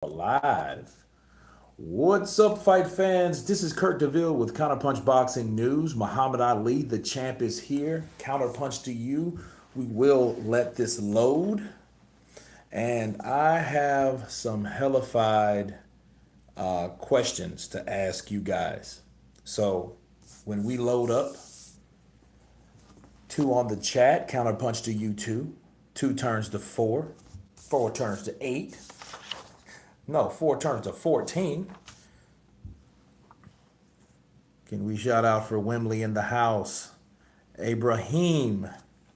Live. What's up, fight fans? This is Kurt DeVille with Counterpunch Boxing News. Muhammad Ali, the champ, is here. Counterpunch to you. We will let this load. And I have some hellified questions to ask you guys. So when we load up, two on the chat, Counterpunch to you two. Two turns to four. Four turns to eight. No, four turns to 14. Can we shout out for Wembley in the house? Ibrahim,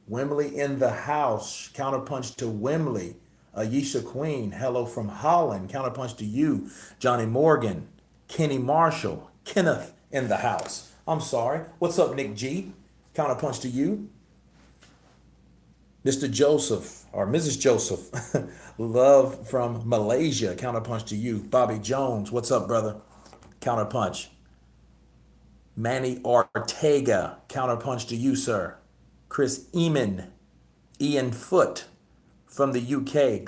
Wembley in the house. Counterpunch to Wembley. Ayesha Queen, hello from Holland. Counterpunch to you. Johnny Morgan, Kenny Marshall, Kenneth in the house. I'm sorry. What's up, Nick G? Counterpunch to you. Mr. Joseph or Mrs. Joseph, love from Malaysia. Counterpunch to you. Bobby Jones, what's up, brother? Counterpunch. Manny Ortega, counterpunch to you, sir. Chris Eamon, Ian Foote from the UK,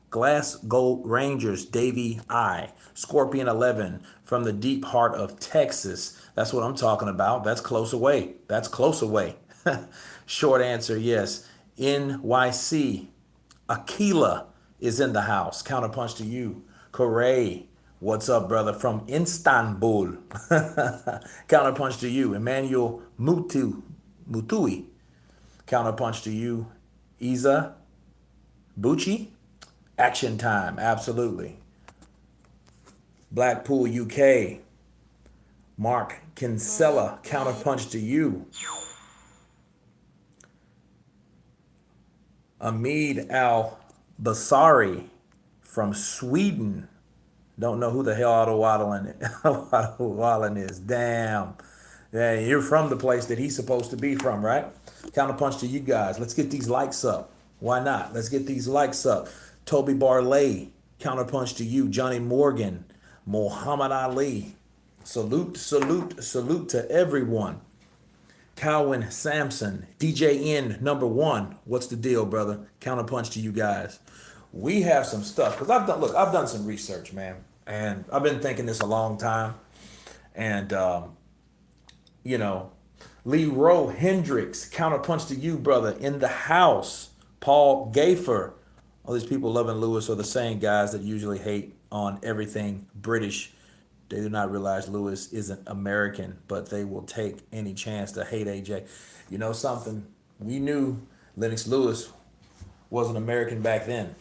Glasgow Rangers, Davey I. Scorpion 11 from the deep heart of Texas. That's what I'm talking about. That's close away. That's close away. Short answer, yes. NYC, Aquila is in the house. Counterpunch to you. Corey, what's up, brother? From Istanbul. Counterpunch to you. Emmanuel Mutui. Counterpunch to you. Isa Bucci. Action time. Absolutely. Blackpool, UK. Mark Kinsella. Counterpunch to you. Amid Al Basari from Sweden. Don't know who the hell Otto Wallen is. Damn. Yeah, you're from the place that he's supposed to be from, right? Counterpunch to you guys. Let's get these likes up. Why not? Let's get these likes up. Toby Barley. Counterpunch to you. Johnny Morgan. Muhammad Ali. Salute, salute, salute to everyone. Calvin Sampson. DJN number one. What's the deal, brother? Counterpunch to you guys. We have some stuff because I've done some research, man, and I've been thinking this a long time. And you know, Leroy Hendricks, counterpunch to you, brother, in the house. Paul Gafer. All these people loving Lewis are the same guys that usually hate on everything British. They do not realize Lewis isn't American, but they will take any chance to hate AJ. You know something? We knew Lennox Lewis wasn't American back then.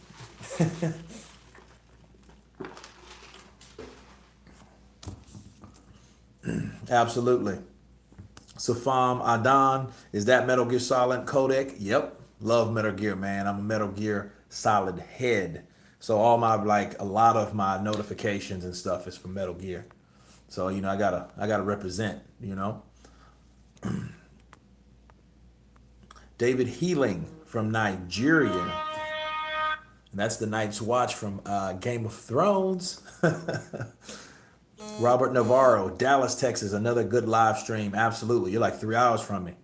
Absolutely. Safam Adan, is that Metal Gear Solid codec? Yep. Love Metal Gear, man. I'm a Metal Gear Solid head. So all my a lot of my notifications and stuff is from Metal Gear. So, I gotta represent, David Healing from Nigeria. And that's the Night's Watch from Game of Thrones. Robert Navarro, Dallas, Texas, another good live stream. Absolutely. You're like 3 hours from me.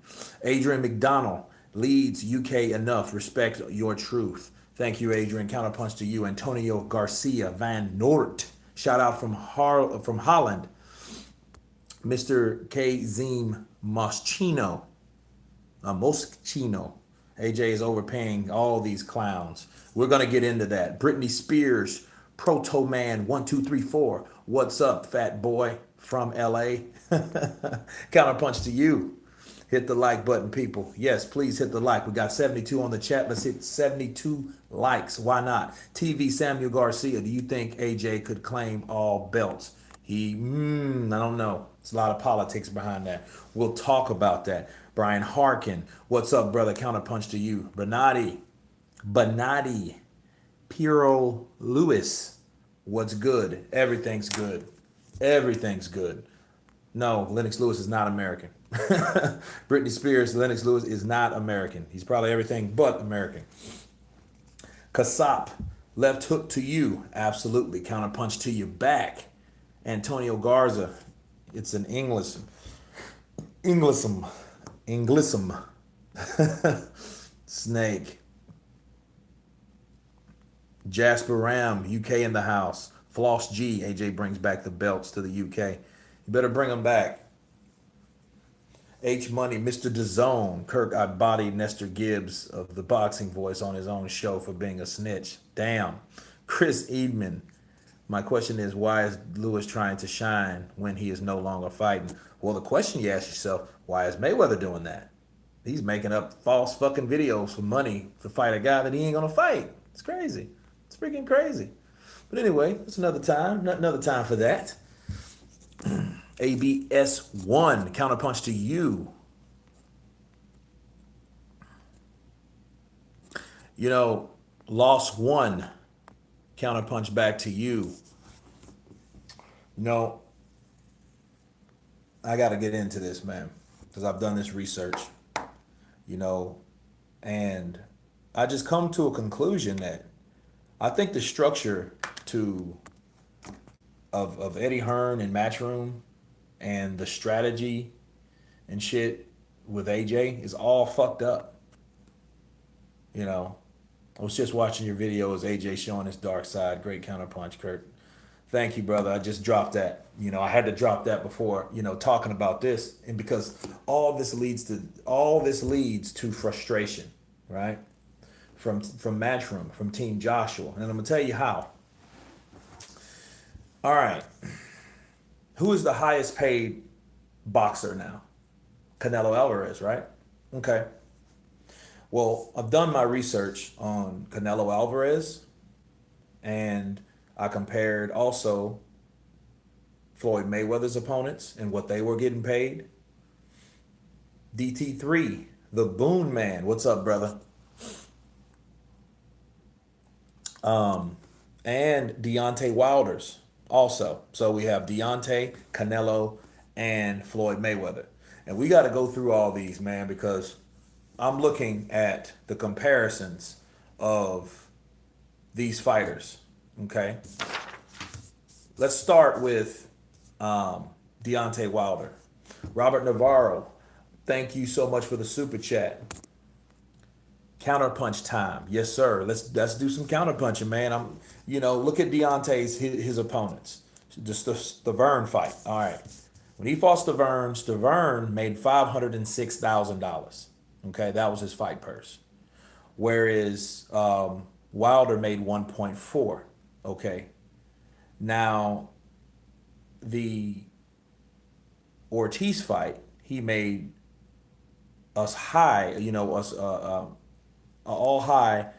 Adrian McDonald, Leeds, UK enough. Respect your truth. Thank you, Adrian. Counterpunch to you. Antonio Garcia Van Noort. Shout out from Holland. Mr. K. Zim Moschino. Moschino. AJ is overpaying all these clowns. We're going to get into that. Britney Spears, Proto Man 1234. What's up, fat boy from LA? Counterpunch to you. Hit the like button, people. Yes, please hit the like. We got 72 on the chat. Let's hit 72 likes. Why not? TV Samuel Garcia, do you think AJ could claim all belts? I don't know. It's a lot of politics behind that. We'll talk about that. Brian Harkin, what's up, brother? Counterpunch to you. Benatti, Piero Lewis, what's good? Everything's good. Everything's good. No, Lennox Lewis is not American. Britney Spears, Lennox Lewis is not American. He's probably everything but American. Kasap, left hook to you. Absolutely. Counterpunch to you back. Antonio Garza, it's an Englism. Snake. Jasper Ram, UK in the house. Floss G, AJ brings back the belts to the UK. You better bring them back. H Money, Mr. DAZN, Kirk, I bodied Nestor Gibbs of the boxing voice on his own show for being a snitch. Damn. Chris Eadman, my question is, why is Lewis trying to shine when he is no longer fighting? Well, the question you ask yourself, why is Mayweather doing that? He's making up false fucking videos for money to fight a guy that he ain't gonna fight. It's crazy. It's freaking crazy. But anyway, it's another time. Another time for that. ABS1, counterpunch to you. You know, loss one, counterpunch back to you. No, I got to get into this, man, because I've done this research, you know, and I just come to a conclusion that I think the structure to of Eddie Hearn and Matchroom and the strategy and shit with AJ is all fucked up. You know, I was just watching your videos, AJ showing his dark side. Great counterpunch, Kurt. Thank you, brother. I just dropped that. You know, I had to drop that before, you know, talking about this. And because all this leads to frustration, right? From Matchroom, from Team Joshua. And I'm gonna tell you how. All right. Who is the highest paid boxer now? Canelo Alvarez, right? Okay. Well, I've done my research on Canelo Alvarez, and I compared also Floyd Mayweather's opponents and what they were getting paid. DT3, the Boon Man. What's up, brother? And Deontay Wilder's also. So we have Deontay, Canelo, and Floyd Mayweather. And we got to go through all these, man, because I'm looking at the comparisons of these fighters. Okay. Let's start with Deontay Wilder. Robert Navarro, thank you so much for the super chat. Counterpunch time, yes sir. Let's do some counterpunching, man. Look at Deontay's his opponents. Just the Vern fight. All right, when he fought Stavern made $506,000. Okay, that was his fight purse. Whereas Wilder made 1.4. Okay, now the Ortiz fight, he made us high, us all high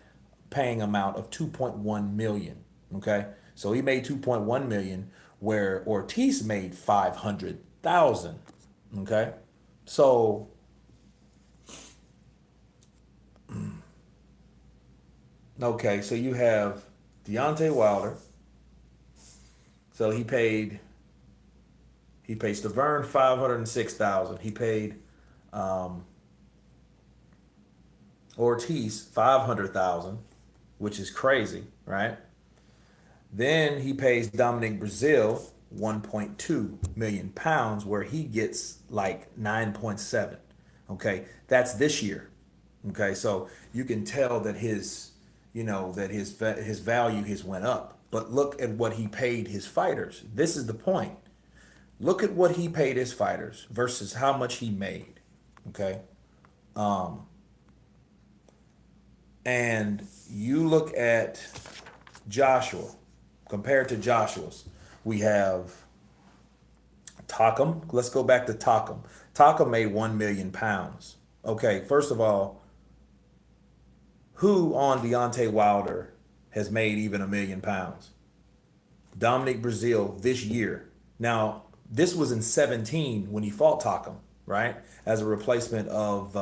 paying amount of 2.1 million. Okay, so he made 2.1 million, where Ortiz made 500,000. Okay, so so you have Deontay Wilder. So he paid Stavern 506,000. He paid Ortiz 500,000, which is crazy, right? Then he pays Dominic Brazil 1.2 million pounds, where he gets like 9.7. Okay, that's this year. Okay, so you can tell that his value has went up. But look at what he paid his fighters. This is the point. Look at what he paid his fighters versus how much he made. Okay. And you look at Joshua, compared to Joshua's, we have Takam. Let's go back to Takam. Takam made 1 million pounds. Okay, first of all, who on Deontay Wilder has made even 1 million pounds? Dominic Brazil this year. Now, this was in 17 when he fought Takam, right? As a replacement of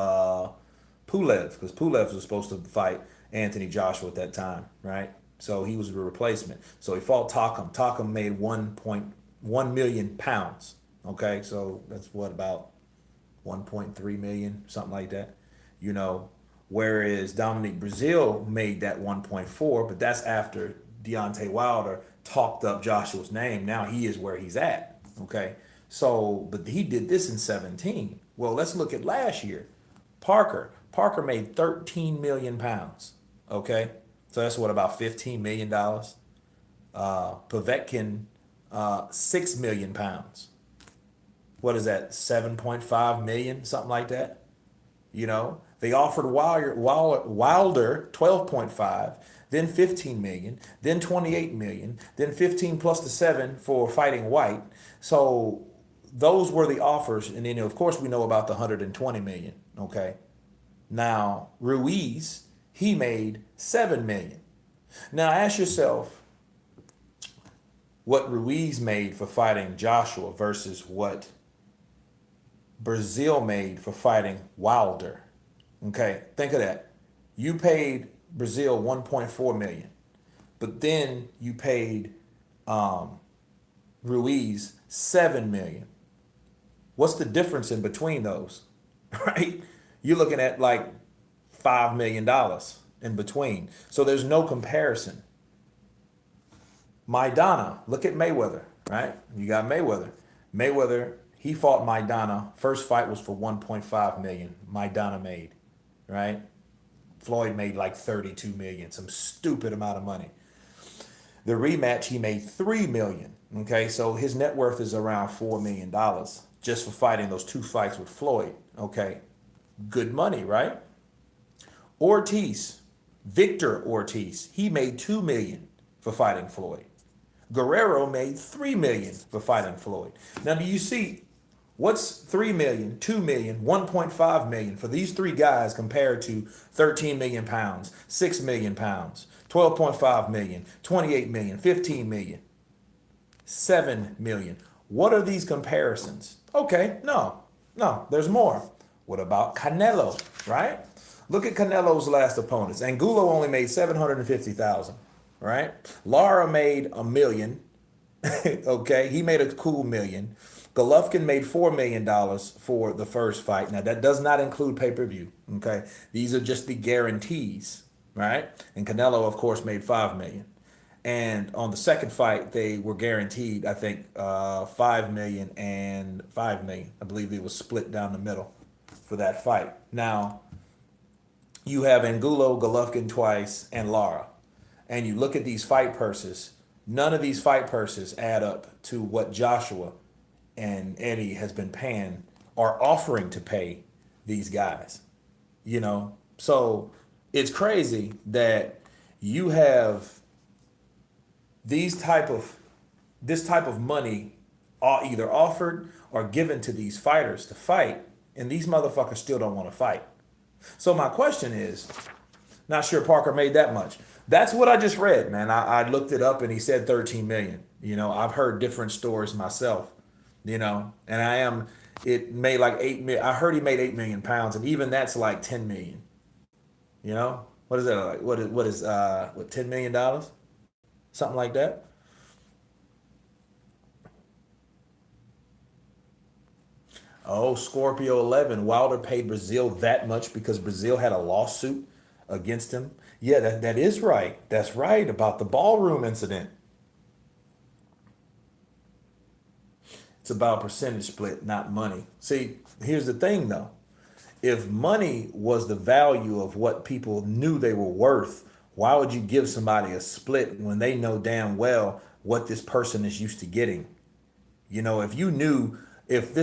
Pulev, because Pulev was supposed to fight Anthony Joshua at that time, right? So he was a replacement. So he fought Takam. Takam made 1.1 million pounds. Okay, so that's what, about 1.3 million, something like that. Whereas Dominic Brazil made that 1.4, but that's after Deontay Wilder talked up Joshua's name. Now he is where he's at. Okay, so but he did this in 17. Well, let's look at last year. Parker made 13 million pounds. Okay, So that's what, about $15 million. Povetkin, 6 million pounds. What is that? 7.5 million, something like that. They offered Wilder 12.5, then 15 million, then 28 million, then 15 plus the 7 for fighting White. So those were the offers. And then, of course, we know about the 120 million. Okay. Now, Ruiz, he made 7 million. Now, ask yourself what Ruiz made for fighting Joshua versus what Brazil made for fighting Wilder. Okay, think of that. You paid Brazil 1.4 million, but then you paid Ruiz 7 million. What's the difference in between those? Right? You're looking at like $5 million in between. So there's no comparison. Maidana, look at Mayweather, right? You got Mayweather. Mayweather, he fought Maidana. First fight was for 1.5 million. Maidana made, right? Floyd made like 32 million, some stupid amount of money. The rematch, he made 3 million. Okay, so his net worth is around $4 million just for fighting those two fights with Floyd. Okay, good money, right? Ortiz, Victor Ortiz, he made 2 million for fighting Floyd. Guerrero made 3 million for fighting Floyd. Now, do you see what's 3 million, 2 million, 1.5 million for these three guys compared to 13 million pounds, 6 million pounds, 12.5 million, 28 million, 15 million, 7 million? What are these comparisons? Okay, no, there's more. What about Canelo, right? Look at Canelo's last opponents. Angulo only made 750,000, right? Lara made a million. Okay, he made a cool million. Golovkin made $4 million for the first fight. Now that does not include pay-per-view. Okay, these are just the guarantees, right? And Canelo, of course, made 5 million. And on the second fight, they were guaranteed, I think, 5 million and 5 million. I believe it was split down the middle for that fight. Now, you have Angulo, Golovkin twice, and Lara. And you look at these fight purses, none of these fight purses add up to what Joshua and Eddie has been paying or offering to pay these guys. So it's crazy that you have this type of money either offered or given to these fighters to fight, and these motherfuckers still don't want to fight. So my question is, not sure Parker made that much. That's what I just read, man. I looked it up and he said 13 million. I've heard different stories myself, it made like 8 million. I heard he made 8 million pounds, and even that's like 10 million. What is that like? What $10 million? Something like that. Oh, Scorpio 11. Wilder paid Brazil that much because Brazil had a lawsuit against him. Yeah, that is right. That's right about the ballroom incident. It's about percentage split, not money. See, here's the thing though. If money was the value of what people knew they were worth, why would you give somebody a split when they know damn well what this person is used to getting? If you knew, if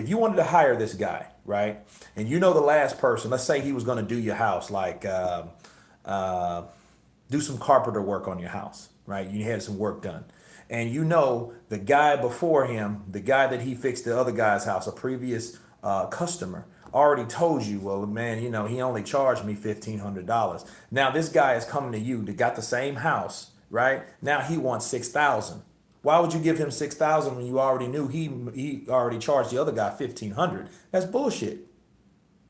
you wanted to hire this guy, right? And the last person, let's say he was going to do your house, like do some carpenter work on your house, right? You had some work done. And the guy before him, the guy that he fixed the other guy's house, a previous customer, already told you, well, man, he only charged me $1,500. Now this guy is coming to you that got the same house, right? Now he wants 6,000. Why would you give him 6,000 when you already knew he already charged the other guy 1,500? That's bullshit.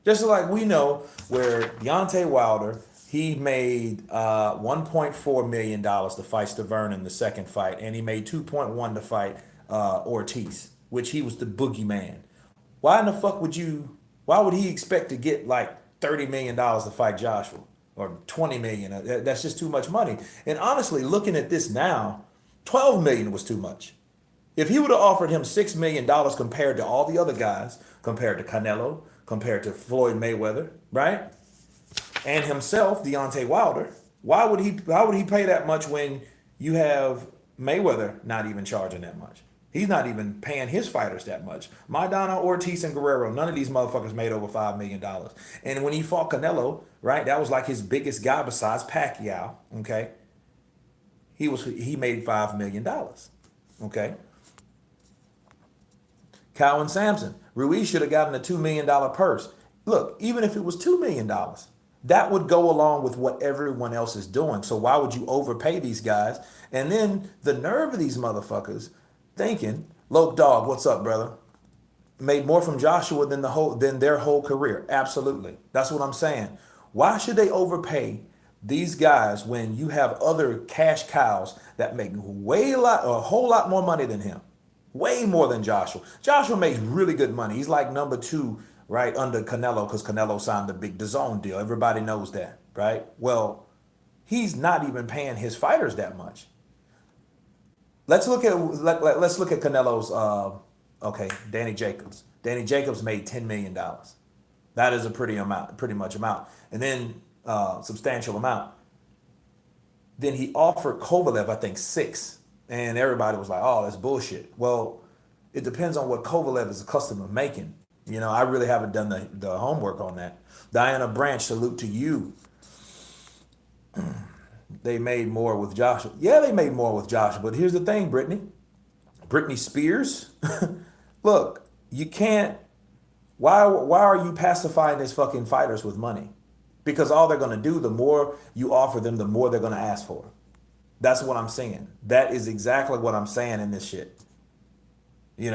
Just like we know where Deontay Wilder, he made $1.4 million to fight Stavern in the second fight, and he made 2.1 to fight Ortiz, which he was the boogeyman. Why in the fuck why would he expect to get like $30 million to fight Joshua or 20 million? That's just too much money. And honestly, looking at this now, 12 million was too much. If he would have offered him $6 million compared to all the other guys, compared to Canelo, compared to Floyd Mayweather, right? And himself, Deontay Wilder, Why would he pay that much when you have Mayweather not even charging that much? He's not even paying his fighters that much. Maidana, Ortiz, and Guerrero, none of these motherfuckers made over $5 million. And when he fought Canelo, right, that was like his biggest guy besides Pacquiao. Okay, he made $5 million. Okay, Cowan Sampson, Ruiz should have gotten a $2 million purse. Look, even if it was $2 million, that would go along with what everyone else is doing. So why would you overpay these guys? And then the nerve of these motherfuckers thinking, Loke Dog, what's up, brother? Made more from Joshua than their whole career. Absolutely. That's what I'm saying. Why should they overpay these guys when you have other cash cows that make a whole lot more money than him? Way more than Joshua. Joshua makes really good money. He's like number two, right, under Canelo because Canelo signed the big DAZN deal. Everybody knows that, right? Well, he's not even paying his fighters that much. Let's look at Canelo's okay, Danny Jacobs. Danny Jacobs made $10 million. That is a pretty much amount, and then substantial amount. Then he offered Kovalev, I think, six, and everybody was like, "Oh, that's bullshit." Well, it depends on what Kovalev is accustomed to making. I really haven't done the homework on that. Diana Branch, salute to you. They made more with Joshua. Yeah, they made more with Joshua. But here's the thing, Brittany. Britney Spears. Look, you can't. Why are you pacifying these fucking fighters with money? Because all they're gonna do, the more you offer them, the more they're gonna ask for. That's what I'm saying. That is exactly what I'm saying in this shit. You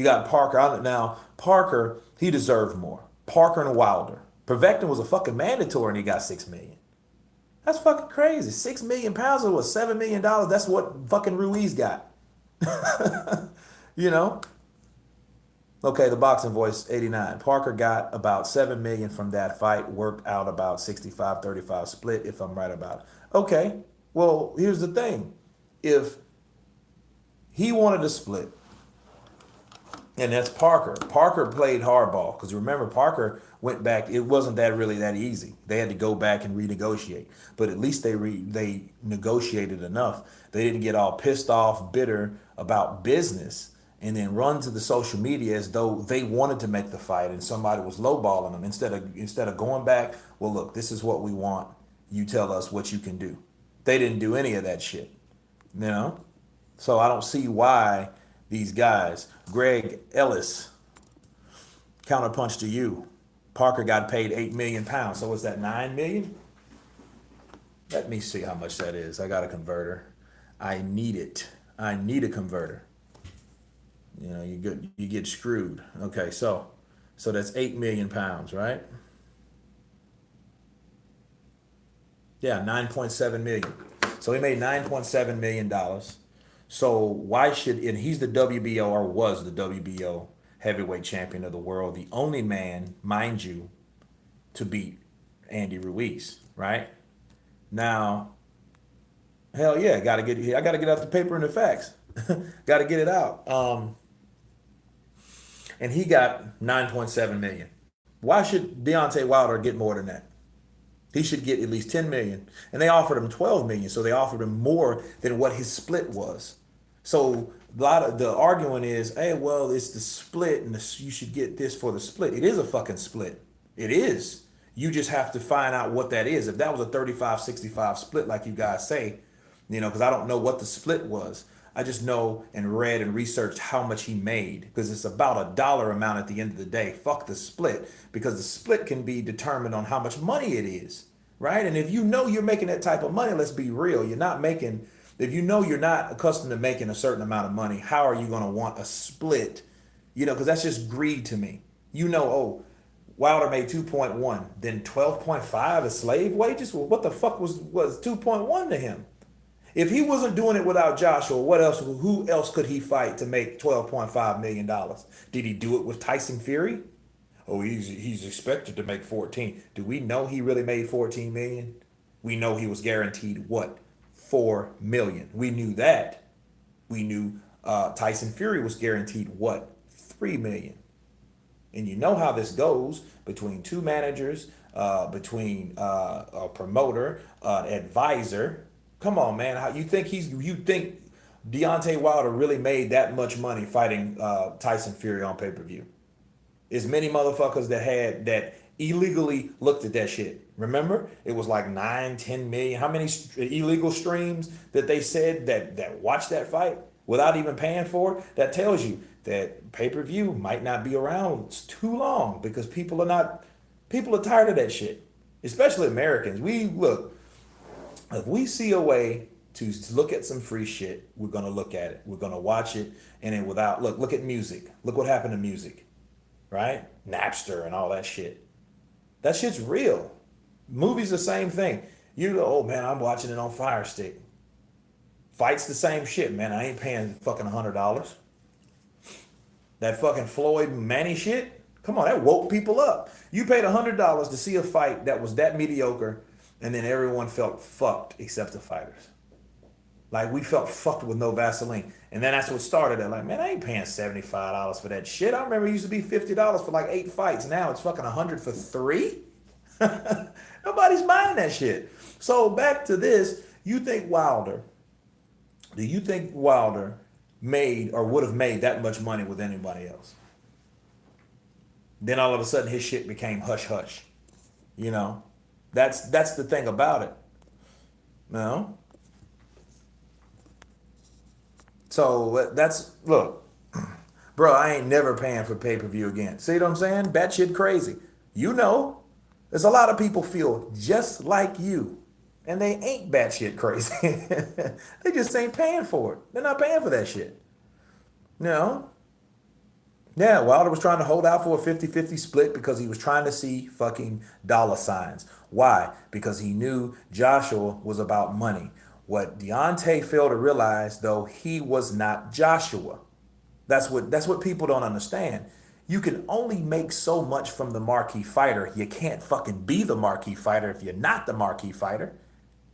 got Parker. Now, Parker, he deserved more. Parker and Wilder. Perfecting was a fucking mandatory and he got 6 million. That's fucking crazy. 6 million pounds or what? $7 million. That's what fucking Ruiz got. you know? Okay, the boxing voice 89. Parker got about 7 million from that fight, worked out about 65-35 split, if I'm right about it. Okay, well, here's the thing. If he wanted to split, and that's Parker. Parker played hardball because remember Parker went back. It wasn't that really that easy. They had to go back and renegotiate. But at least they negotiated enough. They didn't get all pissed off, bitter about business, and then run to the social media as though they wanted to make the fight and somebody was lowballing them instead of going back. Well, look, this is what we want. You tell us what you can do. They didn't do any of that shit. So I don't see why these guys. Greg Ellis, counterpunch to you. Parker got paid 8 million pounds. So was that 9 million? Let me see how much that is. I got a converter. I need it. I need a converter. You get screwed. Okay, so that's 8 million pounds, right? Yeah, 9.7 million. So he made $9.7 million. So why and he's the WBO or was the WBO heavyweight champion of the world, the only man, mind you, to beat Andy Ruiz, right? Now, hell yeah, I gotta get out the paper and the facts. Gotta get it out. And he got 9.7 million. Why should Deontay Wilder get more than that? He should get at least 10 million. And they offered him 12 million, so they offered him more than what his split was. So a lot of the argument is, hey, well, it's the split and you should get this for the split. It is a fucking split. It is. You just have to find out what that is. If that was a 35-65 split, like you guys say, because I don't know what the split was. I just know and read and researched how much he made because it's about a dollar amount at the end of the day. Fuck the split because the split can be determined on how much money it is, right? And if you're making that type of money, let's be real. If you're not accustomed to making a certain amount of money, how are you going to want a split? Because that's just greed to me. Oh, Wilder made 2.1, then 12.5 is slave wages? Well, what the fuck was 2.1 to him? If he wasn't doing it without Joshua, who else could he fight to make $12.5 million? Did he do it with Tyson Fury? Oh, he's expected to make 14. Do we know he really made 14 million? We know he was guaranteed what? 4 million. We knew that. We knew Tyson Fury was guaranteed what? 3 million. And you know how this goes between two managers, between a promoter, advisor. Come on, man. How you think Deontay Wilder really made that much money fighting Tyson Fury on pay per view? Is many motherfuckers that illegally looked at that shit. Remember, it was like 9, 10 million. How many illegal streams that they said that watched that fight without even paying for it? That tells you that pay per view might not be around too long because people are tired of that shit. Especially Americans. We look, if we see a way to look at some free shit, we're gonna look at it. We're gonna watch it, and then without look at music. Look what happened to music, right? Napster and all that shit. That shit's real. Movies the same thing. You go, oh man, I'm watching it on Fire Stick. Fights the same shit, man. I ain't paying fucking $100. That fucking Floyd Manny shit. Come on, that woke people up. You paid $100 to see a fight that was that mediocre, and then everyone felt fucked except the fighters. Like we felt fucked with no Vaseline. And then that's what started it. Like, man, I ain't paying $75 for that shit. I remember it used to be $50 for like 8 fights. Now it's fucking 100 for 3. Nobody's buying that shit. So back to this, do you think Wilder made or would have made that much money with anybody else? Then all of a sudden his shit became hush hush. You know? That's the thing about it. No. So that's look, bro. I ain't never paying for pay per view again. See what I'm saying? Batshit crazy. You know, there's a lot of people feel just like you, and they ain't batshit crazy. They just ain't paying for it. They're not paying for that shit. You know? Yeah, Wilder was trying to hold out for a 50-50 split because he was trying to see fucking dollar signs. Why? Because he knew Joshua was about money. What Deontay failed to realize, though, he was not Joshua. That's what people don't understand. You can only make so much from the marquee fighter. You can't fucking be the marquee fighter if you're not the marquee fighter.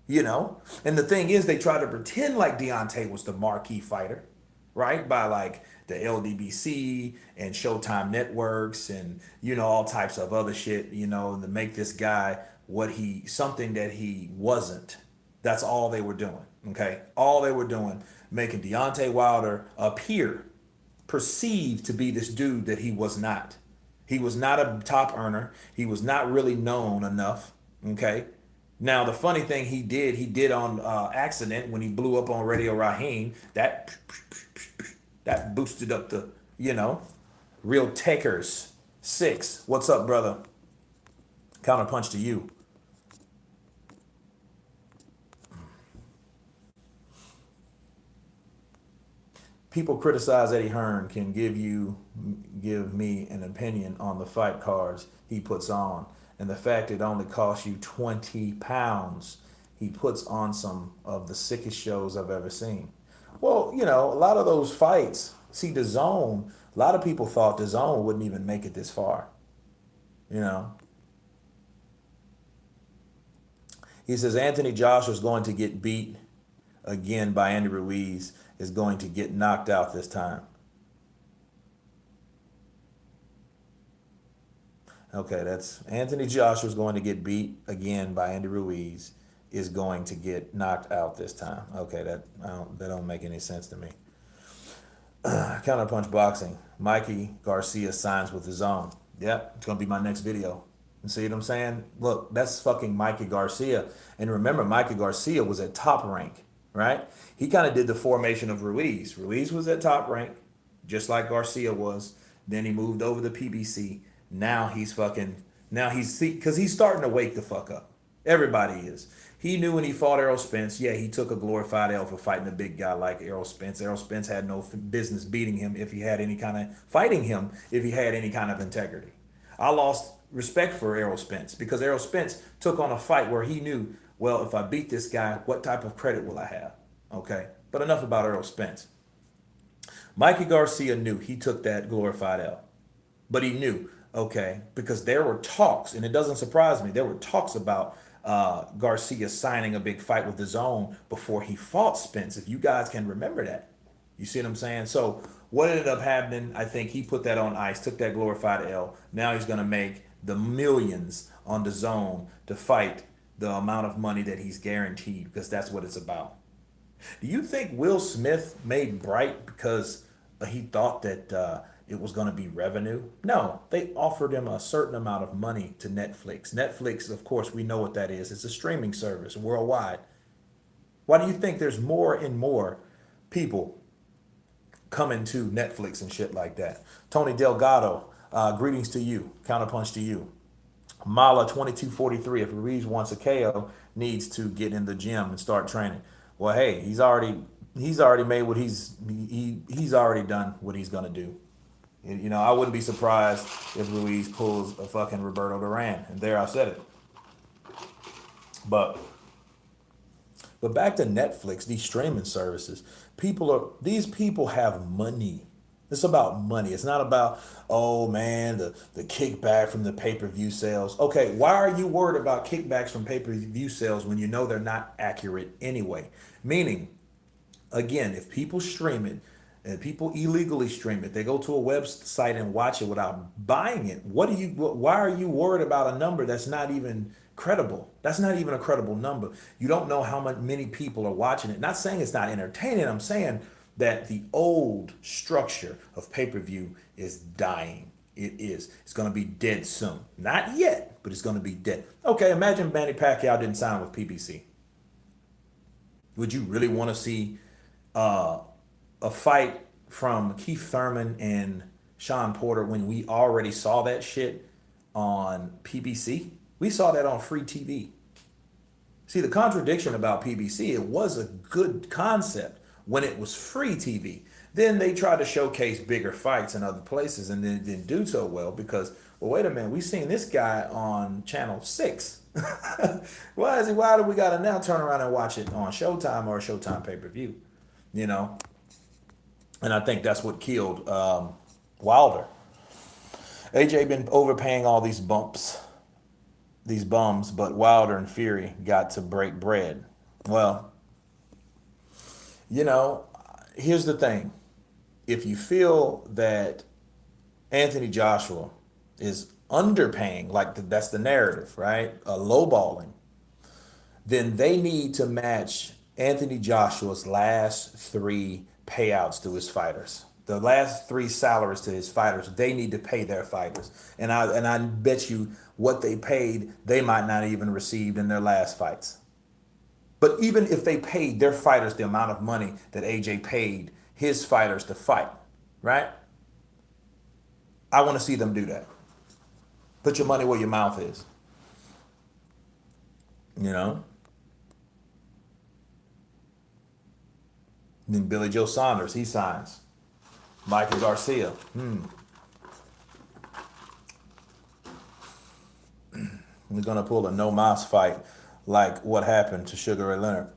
You know? And the thing is, they try to pretend like Deontay was the marquee fighter, right? By like the LDBC and Showtime Networks and, all types of other shit, to make this guy something that he wasn't. That's all they were doing, okay? All they were doing, making Deontay Wilder perceived to be this dude that he was not. He was not a top earner. He was not really known enough, okay? Now, the funny thing he did on accident when he blew up on Radio Raheem, that boosted up the, real takers. 6, what's up, brother? Counterpunch to you. People criticize Eddie Hearn can give me an opinion on the fight cards he puts on and the fact it only costs you 20 pounds. He puts on some of the sickest shows I've ever seen. Well, a lot of those fights, see the zone, a lot of people thought the zone wouldn't even make it this far. you know He says Anthony Joshua is going to get beat again by Andy Ruiz, is going to get knocked out this time. Okay, that's Anthony Joshua is going to get beat again by Andy Ruiz, is going to get knocked out this time. Okay, that don't make any sense to me. Counterpunch boxing. Mikey Garcia signs with his own. Yep, it's gonna be my next video. You see what I'm saying? Look, that's fucking Mikey Garcia. And remember, Mikey Garcia was at Top Rank, right? He kind of did the formation of Ruiz. Ruiz was at Top Rank, just like Garcia was. Then he moved over to PBC. Now he's because he's starting to wake the fuck up. Everybody is. He knew when he fought Errol Spence, yeah, he took a glorified L for fighting a big guy like Errol Spence. Errol Spence had no business beating him if he had any kind of integrity. I lost respect for Errol Spence because Errol Spence took on a fight where he knew, well, if I beat this guy, what type of credit will I have? Okay, but enough about Errol Spence. Mikey Garcia knew he took that glorified L, but he knew, okay, because there were talks, and it doesn't surprise me, there were talks about Garcia signing a big fight with his own before he fought Spence, if you guys can remember that. You see what I'm saying? So what ended up happening, I think he put that on ice, took that glorified L. Now he's going to make the millions on the zone to fight the amount of money that he's guaranteed, because that's what it's about. Do you think Will Smith made Bright because he thought that it was going to be revenue? No, they offered him a certain amount of money to Netflix. Netflix, of course, we know what that is. It's a streaming service worldwide. Why do you think there's more and more people coming to Netflix and shit like that? Tony Delgado, greetings to you. Counterpunch to you. Mala 2243. If Ruiz wants a KO, needs to get in the gym and start training. Well, hey, he's already made what he's already done what he's gonna do. You know, I wouldn't be surprised if Ruiz pulls a fucking Roberto Duran. And there I said it. But back to Netflix, these streaming services. These people have money. It's about money. It's not about, oh man, the kickback from the pay-per-view sales. Okay, why are you worried about kickbacks from pay-per-view sales when you know they're not accurate anyway? Meaning, again, if people stream it and people illegally stream it, they go to a website and watch it without buying it. Why are you worried about a number that's not even credible? That's not even a credible number. You don't know how many people are watching it. Not saying it's not entertaining. I'm saying that the old structure of pay-per-view is dying. It is. It's going to be dead soon. Not yet, but it's going to be dead. Okay, imagine Manny Pacquiao didn't sign with PBC. Would you really want to see a fight from Keith Thurman and Sean Porter when we already saw that shit on PBC? We saw that on free TV. See, the contradiction about PBC, it was a good concept when it was free TV. Then they tried to showcase bigger fights in other places and then didn't do so well because, well, wait a minute, we seen this guy on Channel 6. Why do we got to now turn around and watch it on Showtime or Showtime pay-per-view? You know? And I think that's what killed Wilder. AJ been overpaying all these bums, but Wilder and Fury got to break bread. Well, you know, here's the thing. If you feel that Anthony Joshua is underpaying, like that's the narrative, right? Lowballing, then they need to match Anthony Joshua's last three payouts to his fighters. The last three salaries to his fighters, they need to pay their fighters. And I bet you what they paid, they might not even received in their last fights. But even if they paid their fighters the amount of money that AJ paid his fighters to fight, right? I want to see them do that. Put your money where your mouth is. You know? And then Billy Joe Saunders, he signs. Michael Garcia. We're going to pull a no mas fight like what happened to Sugar Ray Leonard.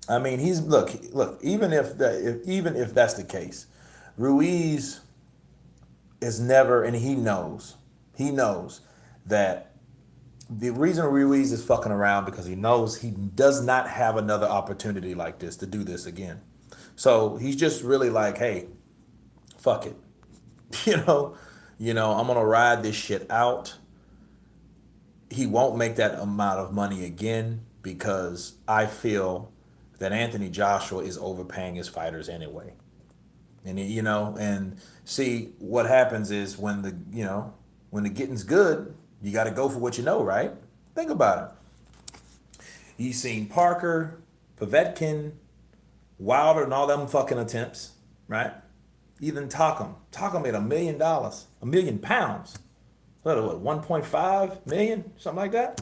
I mean, look, even if that's the case, Ruiz is never, and he knows that the reason Ruiz is fucking around because he knows he does not have another opportunity like this to do this again. So he's just really like, hey, fuck it. I'm gonna ride this shit out. He won't make that amount of money again because I feel that Anthony Joshua is overpaying his fighters anyway. And and see what happens is when the getting's good, you got to go for what you know, right? Think about it. You've seen Parker, Povetkin, Wilder, and all them fucking attempts, right? Even Takam. Takam made $1 million, £1 million. What, 1.5 million? Something like that?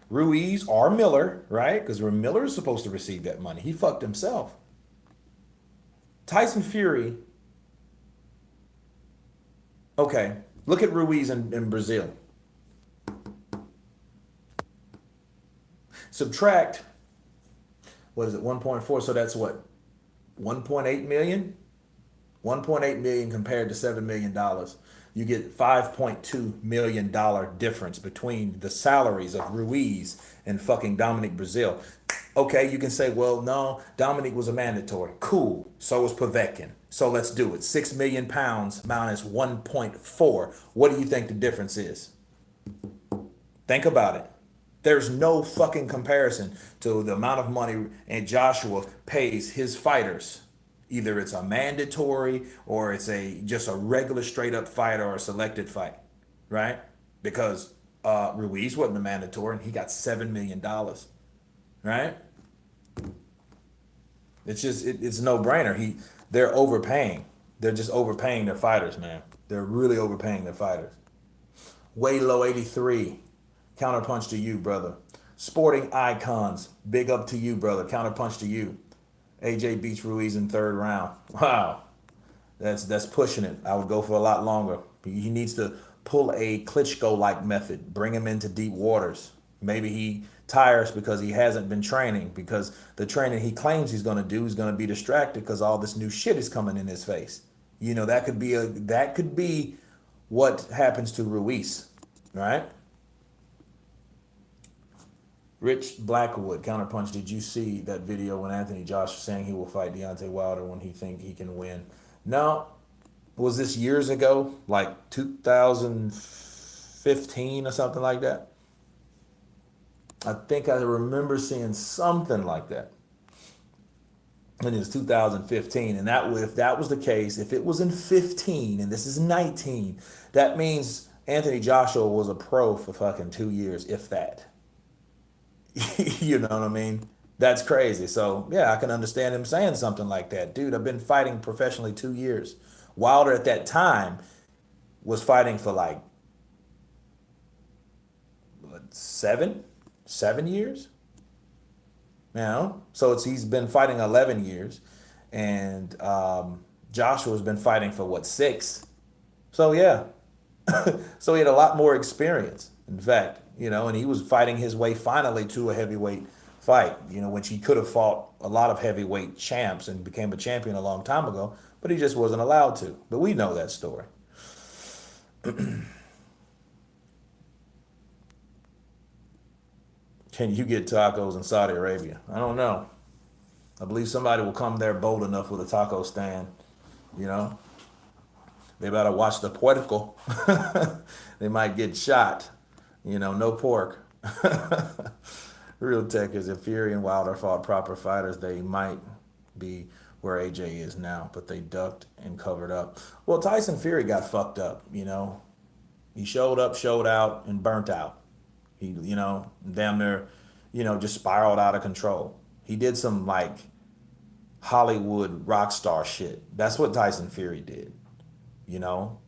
Ruiz or Miller, right? Because Miller is supposed to receive that money. He fucked himself. Tyson Fury. Okay, look at Ruiz in Brazil. Subtract, what is it, 1.4? So that's what, 1.8 million? 1.8 million compared to $7 million. You get $5.2 million difference between the salaries of Ruiz and fucking Dominic Brazil. Okay, you can say, well, no, Dominic was a mandatory. Cool. So was Povetkin. So let's do it. 6 million pounds minus 1.4. What do you think the difference is? Think about it. There's no fucking comparison to the amount of money and Joshua pays his fighters. Either it's a mandatory or it's a just a regular straight up fight or a selected fight, right? Because Ruiz wasn't a mandatory and he got $7 million, right? It's just it's a no brainer. They're overpaying. They're just overpaying their fighters, man. They're really overpaying their fighters. Way low 83. Counterpunch to you, brother. Sporting icons. Big up to you, brother. Counterpunch to you. AJ beats Ruiz in third round. Wow. That's pushing it. I would go for a lot longer. He needs to pull a Klitschko like method. Bring him into deep waters. Maybe he tires because he hasn't been training, because the training he claims he's going to do is going to be distracted because all this new shit is coming in his face. That could be what happens to Ruiz, right? Rich Blackwood, Counterpunch. Did you see that video when Anthony Josh was saying he will fight Deontay Wilder when he think he can win? No. Was this years ago, like 2015 or something like that? I think I remember seeing something like that. And it was 2015, and if that was the case, if it was in 15 and this is 19, that means Anthony Joshua was a pro for fucking 2 years, if that. You know what I mean? That's crazy. So yeah, I can understand him saying something like that. Dude, I've been fighting professionally 2 years. Wilder at that time was fighting for like what, 7 years. So he's been fighting 11 years, and Joshua's been fighting for what, 6? So yeah, so he had a lot more experience. In fact, and he was fighting his way finally to a heavyweight fight. Which he could have fought a lot of heavyweight champs and became a champion a long time ago, but he just wasn't allowed to. But we know that story. Can you get tacos in Saudi Arabia? I don't know. I believe somebody will come there bold enough with a taco stand. You know, they better watch the puerco. They might get shot. No pork. Real tech is if Fury and Wilder fought proper fighters, they might be where AJ is now, but they ducked and covered up. Well, Tyson Fury got fucked up. He showed up, showed out, and burnt out. He, damn near, just spiraled out of control. He did some like Hollywood rock star shit. That's what Tyson Fury did. You know.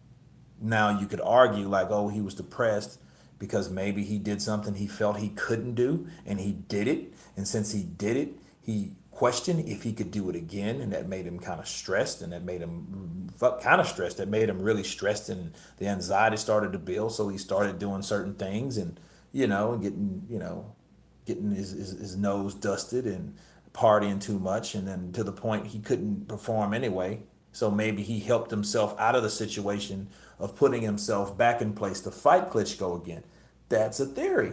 Now you could argue like, oh, he was depressed because maybe he did something he felt he couldn't do, and he did it. And since he did it, he questioned if he could do it again, and that made him kind of stressed, and that made him kind of stressed. That made him really stressed, and the anxiety started to build. So he started doing certain things, and getting his nose dusted and partying too much, and then to the point he couldn't perform anyway. So maybe he helped himself out of the situation of putting himself back in place to fight Klitschko again. That's a theory,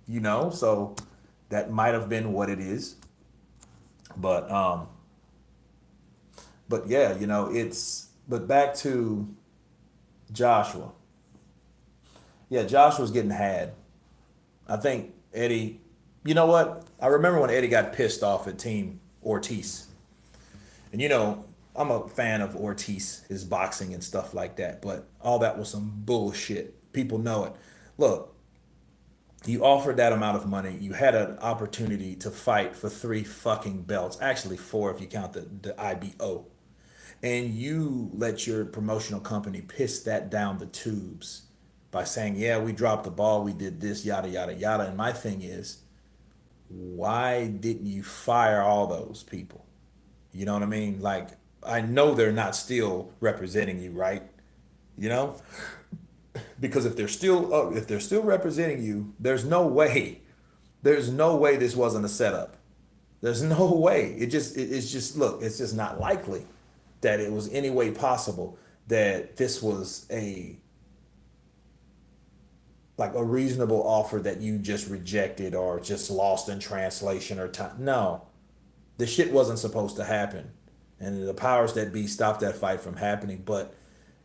so that might have been what it is. But yeah, but back to Joshua. Yeah, Joshua's getting had. I think Eddie, you know what? I remember when Eddie got pissed off at Team Ortiz. And I'm a fan of Ortiz, his boxing and stuff like that, but all that was some bullshit. People know it. Look, you offered that amount of money. You had an opportunity to fight for 3 fucking belts. Actually 4 if you count the IBO. And you let your promotional company piss that down the tubes by saying, yeah, we dropped the ball, we did this, yada, yada, yada. And my thing is, why didn't you fire all those people? You know what I mean? Like, I know they're not still representing you, right? You know? Because if they're still representing you, there's no way this wasn't a setup. There's no way. It's just look, it's just not likely that it was any way possible that this was like a reasonable offer that you just rejected or just lost in translation or time. No, the shit wasn't supposed to happen, and the powers that be stopped that fight from happening. But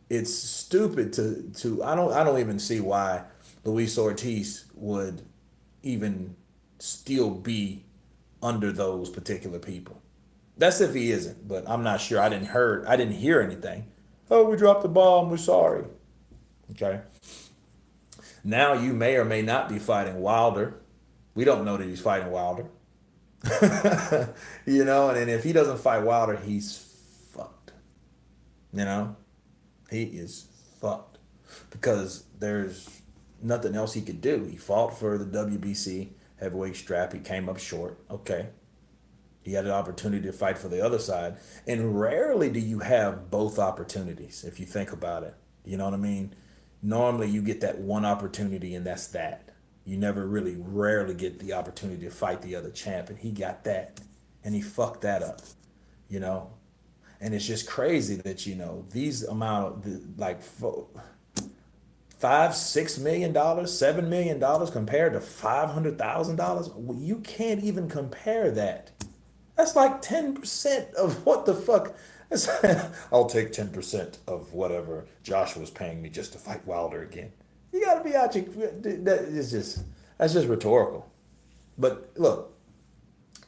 it's stupid to I don't even see why Luis Ortiz would even still be under those particular people. That's if he isn't, but I'm not sure. I didn't hear anything. Oh, we dropped the bomb. We're sorry. Okay. Now you may or may not be fighting Wilder. We don't know that he's fighting Wilder. And if he doesn't fight Wilder, he's fucked. You know, he is fucked because there's nothing else he could do. He fought for the WBC heavyweight strap. He came up short. Okay. He had an opportunity to fight for the other side. And rarely do you have both opportunities if you think about it. You know what I mean? Normally you get that one opportunity and that's that. You never really rarely get the opportunity to fight the other champ. And he got that. And he fucked that up. You know? And it's just crazy that, these amount of like $5-6 million, $7 million compared to $500,000. You can't even compare that. That's like 10% of what the fuck. I'll take 10% of whatever Joshua's paying me just to fight Wilder again. You gotta be out your. That's just rhetorical. But look,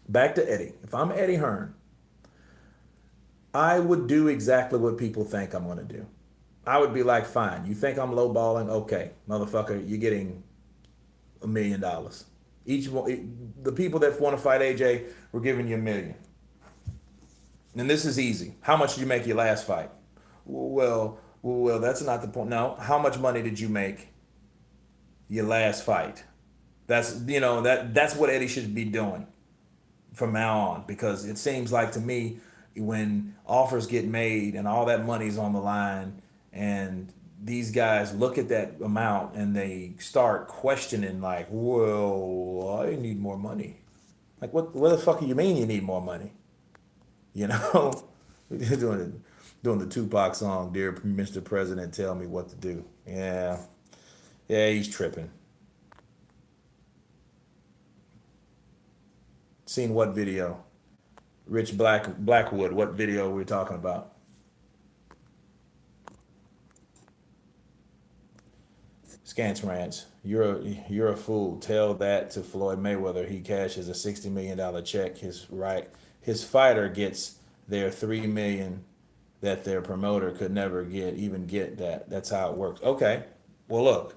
back to Eddie. If I'm Eddie Hearn, I would do exactly what people think I'm gonna do. I would be like, fine, you think I'm lowballing? Okay, motherfucker, you're getting $1 million. Each one, the people that want to fight AJ, we're giving you 1 million. And this is easy. How much did you make your last fight? Well, that's not the point. No, how much money did you make your last fight? That's what Eddie should be doing from now on, because it seems like to me when offers get made and all that money's on the line and these guys look at that amount and they start questioning like, well, I need more money. Like, what the fuck do you mean you need more money? You know, doing the Tupac song, "Dear Mr. President, tell me what to do." Yeah, yeah, he's tripping. Seen what video? Rich Blackwood. What video are we talking about? Scance Ranch. You're a fool. Tell that to Floyd Mayweather. He cashes a $60 million check. His fighter gets their 3 million that their promoter could never get that. That's how it works. Okay. Well, look,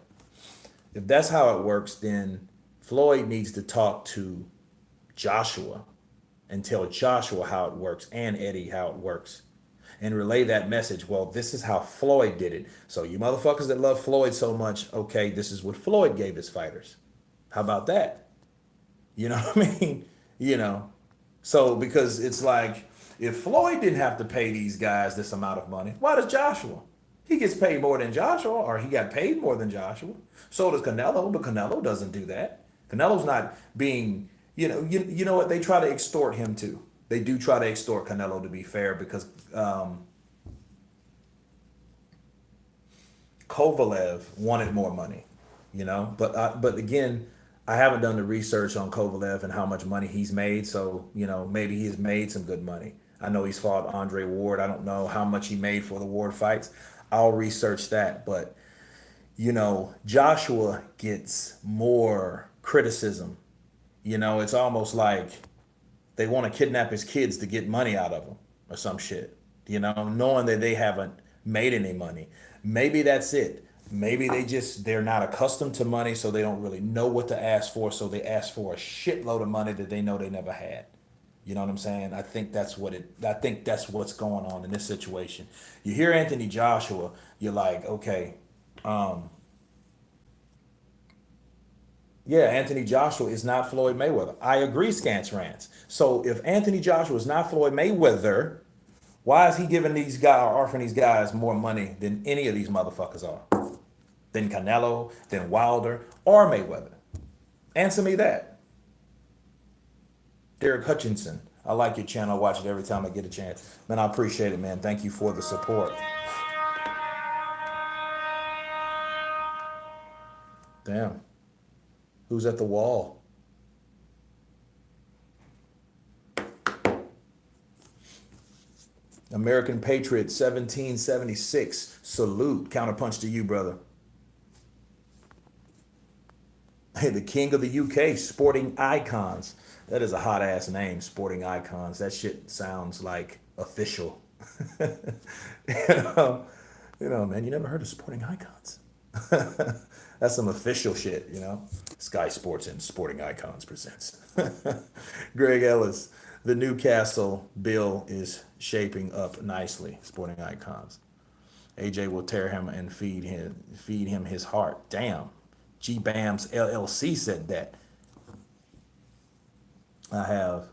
if that's how it works, then Floyd needs to talk to Joshua and tell Joshua how it works and Eddie how it works and relay that message. Well, this is how Floyd did it. So you motherfuckers that love Floyd so much, okay, this is what Floyd gave his fighters. How about that? You know what I mean? You know. So because it's like if Floyd didn't have to pay these guys this amount of money, why does Joshua? He gets paid more than Joshua, or he got paid more than Joshua. So does Canelo, but Canelo doesn't do that. Canelo's not being, you know what? They try to extort him too. They do try to extort Canelo, to be fair, because Kovalev wanted more money, But again, I haven't done the research on Kovalev and how much money he's made. So maybe he's made some good money. I know he's fought Andre Ward. I don't know how much he made for the Ward fights. I'll research that. But Joshua gets more criticism. It's almost like they want to kidnap his kids to get money out of him or some shit, knowing that they haven't made any money. Maybe that's it. Maybe they're not accustomed to money, so they don't really know what to ask for. So they ask for a shitload of money that they know they never had. You know what I'm saying? I think that's what's going on in this situation. You hear Anthony Joshua, you're like, okay, yeah, Anthony Joshua is not Floyd Mayweather. I agree, Scance Rants. So if Anthony Joshua is not Floyd Mayweather, why is he giving these guys or offering these guys more money than any of these motherfuckers are? Than Canelo, than Wilder, or Mayweather? Answer me that. Derek Hutchinson. I like your channel. I watch it every time I get a chance. Man, I appreciate it, man. Thank you for the support. Damn. Who's at the wall? American Patriot 1776. Salute. Counterpunch to you, brother. Hey, the king of the UK, Sporting Icons. That is a hot ass name, Sporting Icons. That shit sounds like official. you know, man, you never heard of Sporting Icons? That's some official shit, you know? Sky Sports and Sporting Icons presents. Greg Ellis, the Newcastle bill is shaping up nicely. Sporting Icons. AJ will tear him and feed him his heart. Damn. G Bams LLC said that. I have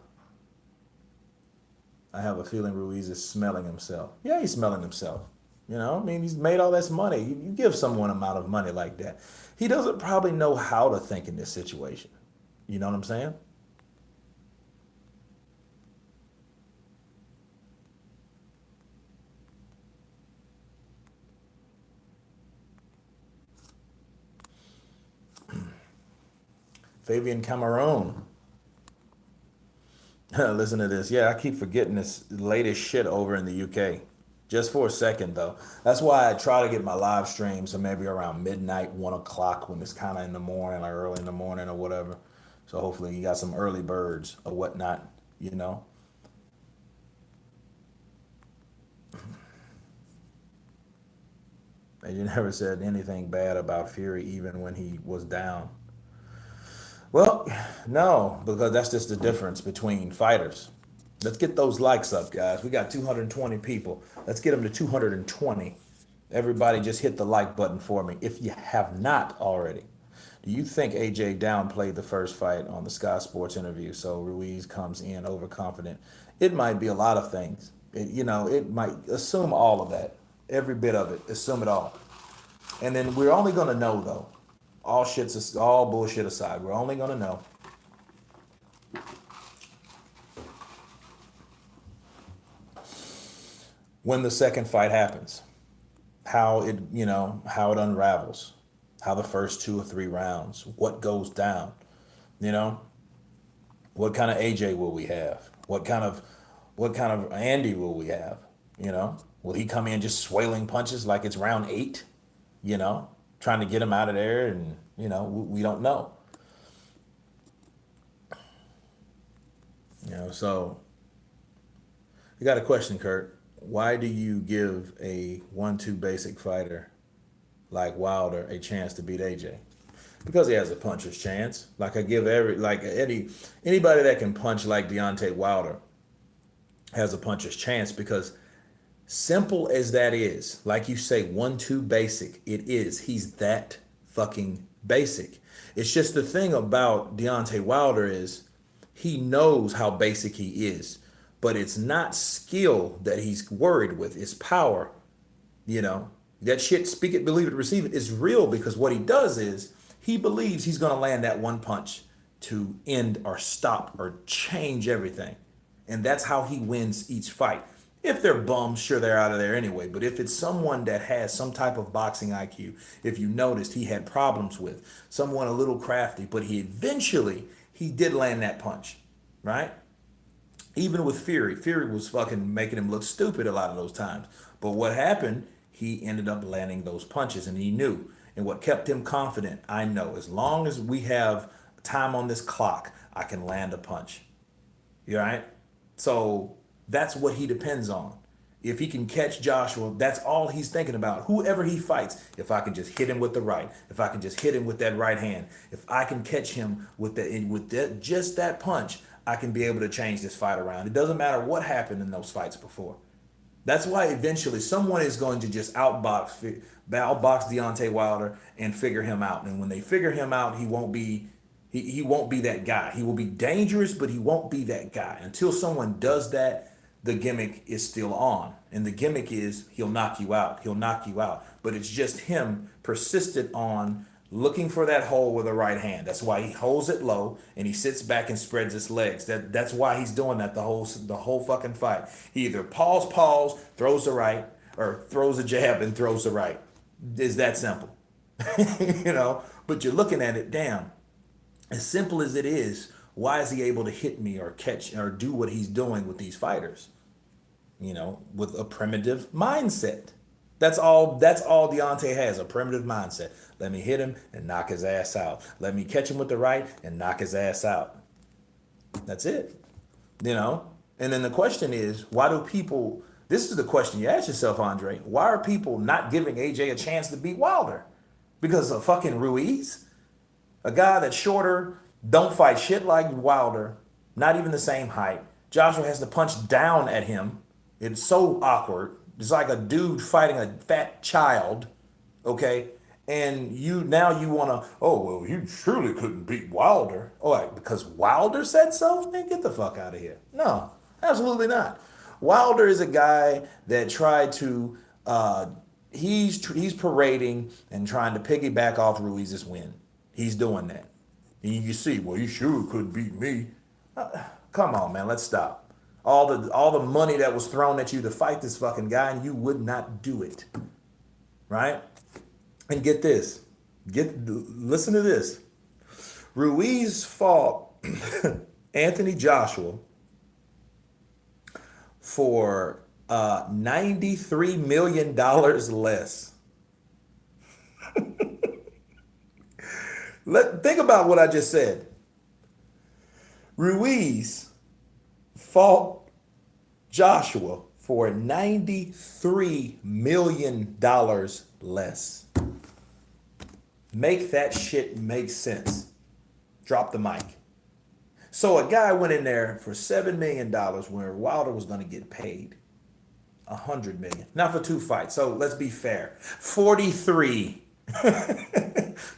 I have a feeling Ruiz is smelling himself. Yeah, he's smelling himself. You know, I mean, he's made all this money. You give someone an amount of money like that. He doesn't probably know how to think in this situation. You know what I'm saying? Fabian Cameron. Listen to this. Yeah, I keep forgetting this latest shit over in the UK. Just for a second, though. That's why I try to get my live streams, so maybe around midnight, 1 o'clock, when it's kind of in the morning, like early in the morning or whatever. So hopefully you got some early birds or whatnot, you know. And you never said anything bad about Fury, even when he was down. Well, no, because that's just the difference between fighters. Let's get those likes up, guys. We got 220 people. Let's get them to 220. Everybody just hit the like button for me if you have not already. Do you think AJ downplayed the first fight on the Sky Sports interview so Ruiz comes in overconfident? It might be a lot of things. It might assume all of that, every bit of it, assume it all. And then we're only going to know, though, all bullshit aside, we're only going to know when the second fight happens, how it unravels, how the first 2 or 3 rounds, what goes down, you know, what kind of AJ will we have? What kind of Andy will we have? You know, will he come in just swailing punches like it's round 8? You know, trying to get him out of there, and we don't know. So you got a question, Kurt. Why do you give a 1-2 basic fighter like Wilder a chance to beat AJ? Because he has a puncher's chance. Like I give anybody that can punch like Deontay Wilder has a puncher's chance, because simple as that is, like you say, 1-2 basic, it is. He's that fucking basic. It's just the thing about Deontay Wilder is he knows how basic he is, but it's not skill that he's worried with. It's power. You know, that shit, speak it, believe it, receive it, is real, because what he does is he believes he's going to land that one punch to end or stop or change everything. And that's how he wins each fight. If they're bums, sure, they're out of there anyway. But if it's someone that has some type of boxing IQ, if you noticed he had problems with, someone a little crafty, but he did land that punch, right? Even with Fury was fucking making him look stupid a lot of those times. But what happened, he ended up landing those punches, and he knew. And what kept him confident, I know, as long as we have time on this clock, I can land a punch. You all right? So that's what he depends on. If he can catch Joshua, that's all he's thinking about. Whoever he fights, if I can just hit him with the right, if I can just hit him with that right hand, if I can catch him just that punch, I can be able to change this fight around. It doesn't matter what happened in those fights before. That's why eventually someone is going to just outbox Deontay Wilder and figure him out. And when they figure him out, he won't be that guy. He will be dangerous, but he won't be that guy. Until someone does that, the gimmick is still on. And the gimmick is he'll knock you out. He'll knock you out. But it's just him persistent on looking for that hole with a right hand. That's why he holds it low and he sits back and spreads his legs. That's why he's doing that the whole fucking fight. He either pause, throws the right, or throws a jab and throws the right. It's that simple. But you're looking at it, damn, as simple as it is, why is he able to hit me or catch or do what he's doing with these fighters? With a primitive mindset. That's all Deontay has, a primitive mindset. Let me hit him and knock his ass out. Let me catch him with the right and knock his ass out. That's it. You know? And then the question is, why do people this is the question you ask yourself, Andre. Why are people not giving AJ a chance to beat Wilder? Because of fucking Ruiz? A guy that's shorter, don't fight shit like Wilder, not even the same height. Joshua has to punch down at him. It's so awkward. It's like a dude fighting a fat child, okay? And you wanna, oh well, you surely couldn't beat Wilder. Oh, right, because Wilder said so? Man, get the fuck out of here. No, absolutely not. Wilder is a guy that tried to he's parading and trying to piggyback off Ruiz's win. He's doing that. And you see, well, you sure couldn't beat me. Come on, man, let's stop. All the money that was thrown at you to fight this fucking guy, and you would not do it, right? And get this, listen to this. Ruiz fought Anthony Joshua for $93 million less. Think about what I just said. Ruiz fought Joshua for $93 million less. Make that shit make sense. Drop the mic. So a guy went in there for $7 million where Wilder was going to get paid $100 million. Not for two fights. So let's be fair. $43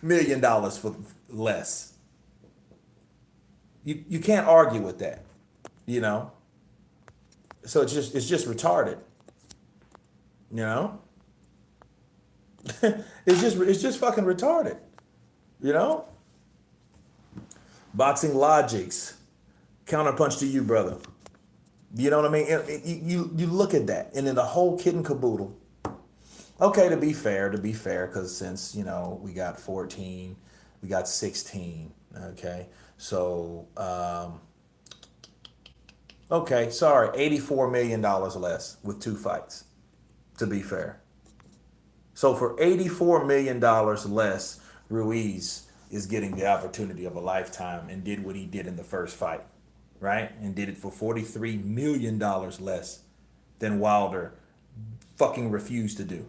million for less. You can't argue with that, So it's just retarded, you know. it's just fucking retarded, you know. Boxing logics, counterpunch to you, brother. You know what I mean? You look at that, and then the whole kit and caboodle. Okay, to be fair, because since we got 14, we got 16. Okay, so okay, sorry, $84 million less with two fights. To be fair, so for $84 million less, Ruiz is getting the opportunity of a lifetime and did what he did in the first fight, right? And did it for $43 million less than Wilder fucking refused to do.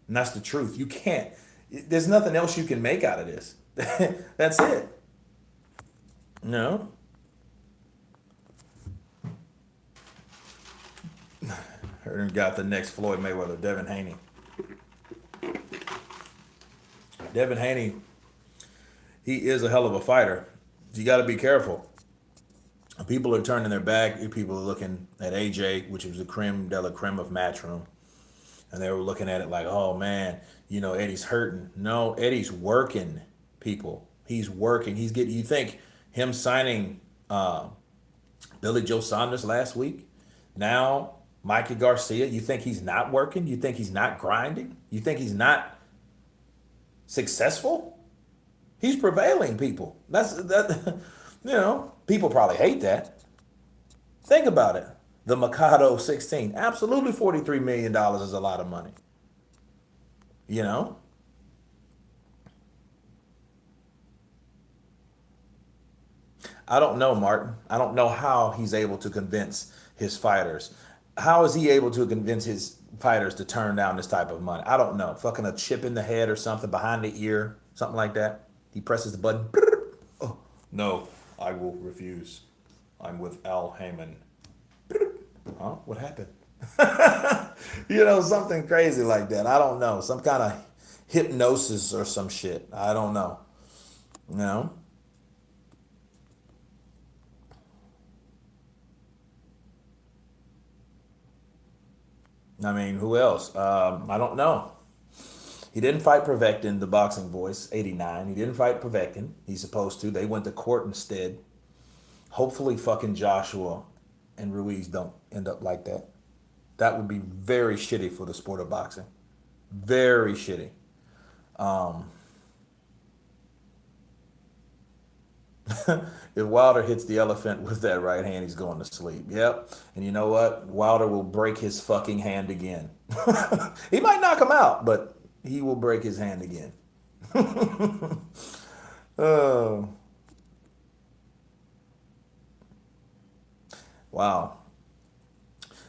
And that's the truth. You can't, there's nothing else you can make out of this. That's it. No. Heard him got the next Floyd Mayweather, Devin Haney. Devin Haney, he is a hell of a fighter. You got to be careful. People are turning their back. People are looking at AJ, which was the creme de la creme of Matchroom. And they were looking at it like, oh man, Eddie's hurting. No, Eddie's working, people. He's working. He's getting, you think him signing Billy Joe Saunders last week, now Mikey Garcia, you think he's not working? You think he's not grinding? You think he's not successful? He's prevailing, people. People probably hate that. Think about it. The Mikado 16. Absolutely $43 million is a lot of money. I don't know, Martin. I don't know how he's able to convince his fighters. How is he able to convince his fighters to turn down this type of money? I don't know. Fucking a chip in the head or something behind the ear, something like that. He presses the button. Oh, no, I will refuse. I'm with Al Heyman. Huh? What happened? Something crazy like that. I don't know. Some kind of hypnosis or some shit. I don't know. I mean, who else? I don't know. He didn't fight Povetkin, the boxing voice, 89. He didn't fight Povetkin. He's supposed to. They went to court instead. Hopefully fucking Joshua and Ruiz don't end up like that. That would be very shitty for the sport of boxing. Very shitty. Um, if Wilder hits the elephant with that right hand, he's going to sleep. Yep. And you know what? Wilder will break his fucking hand again. He might knock him out, but he will break his hand again. Oh, wow.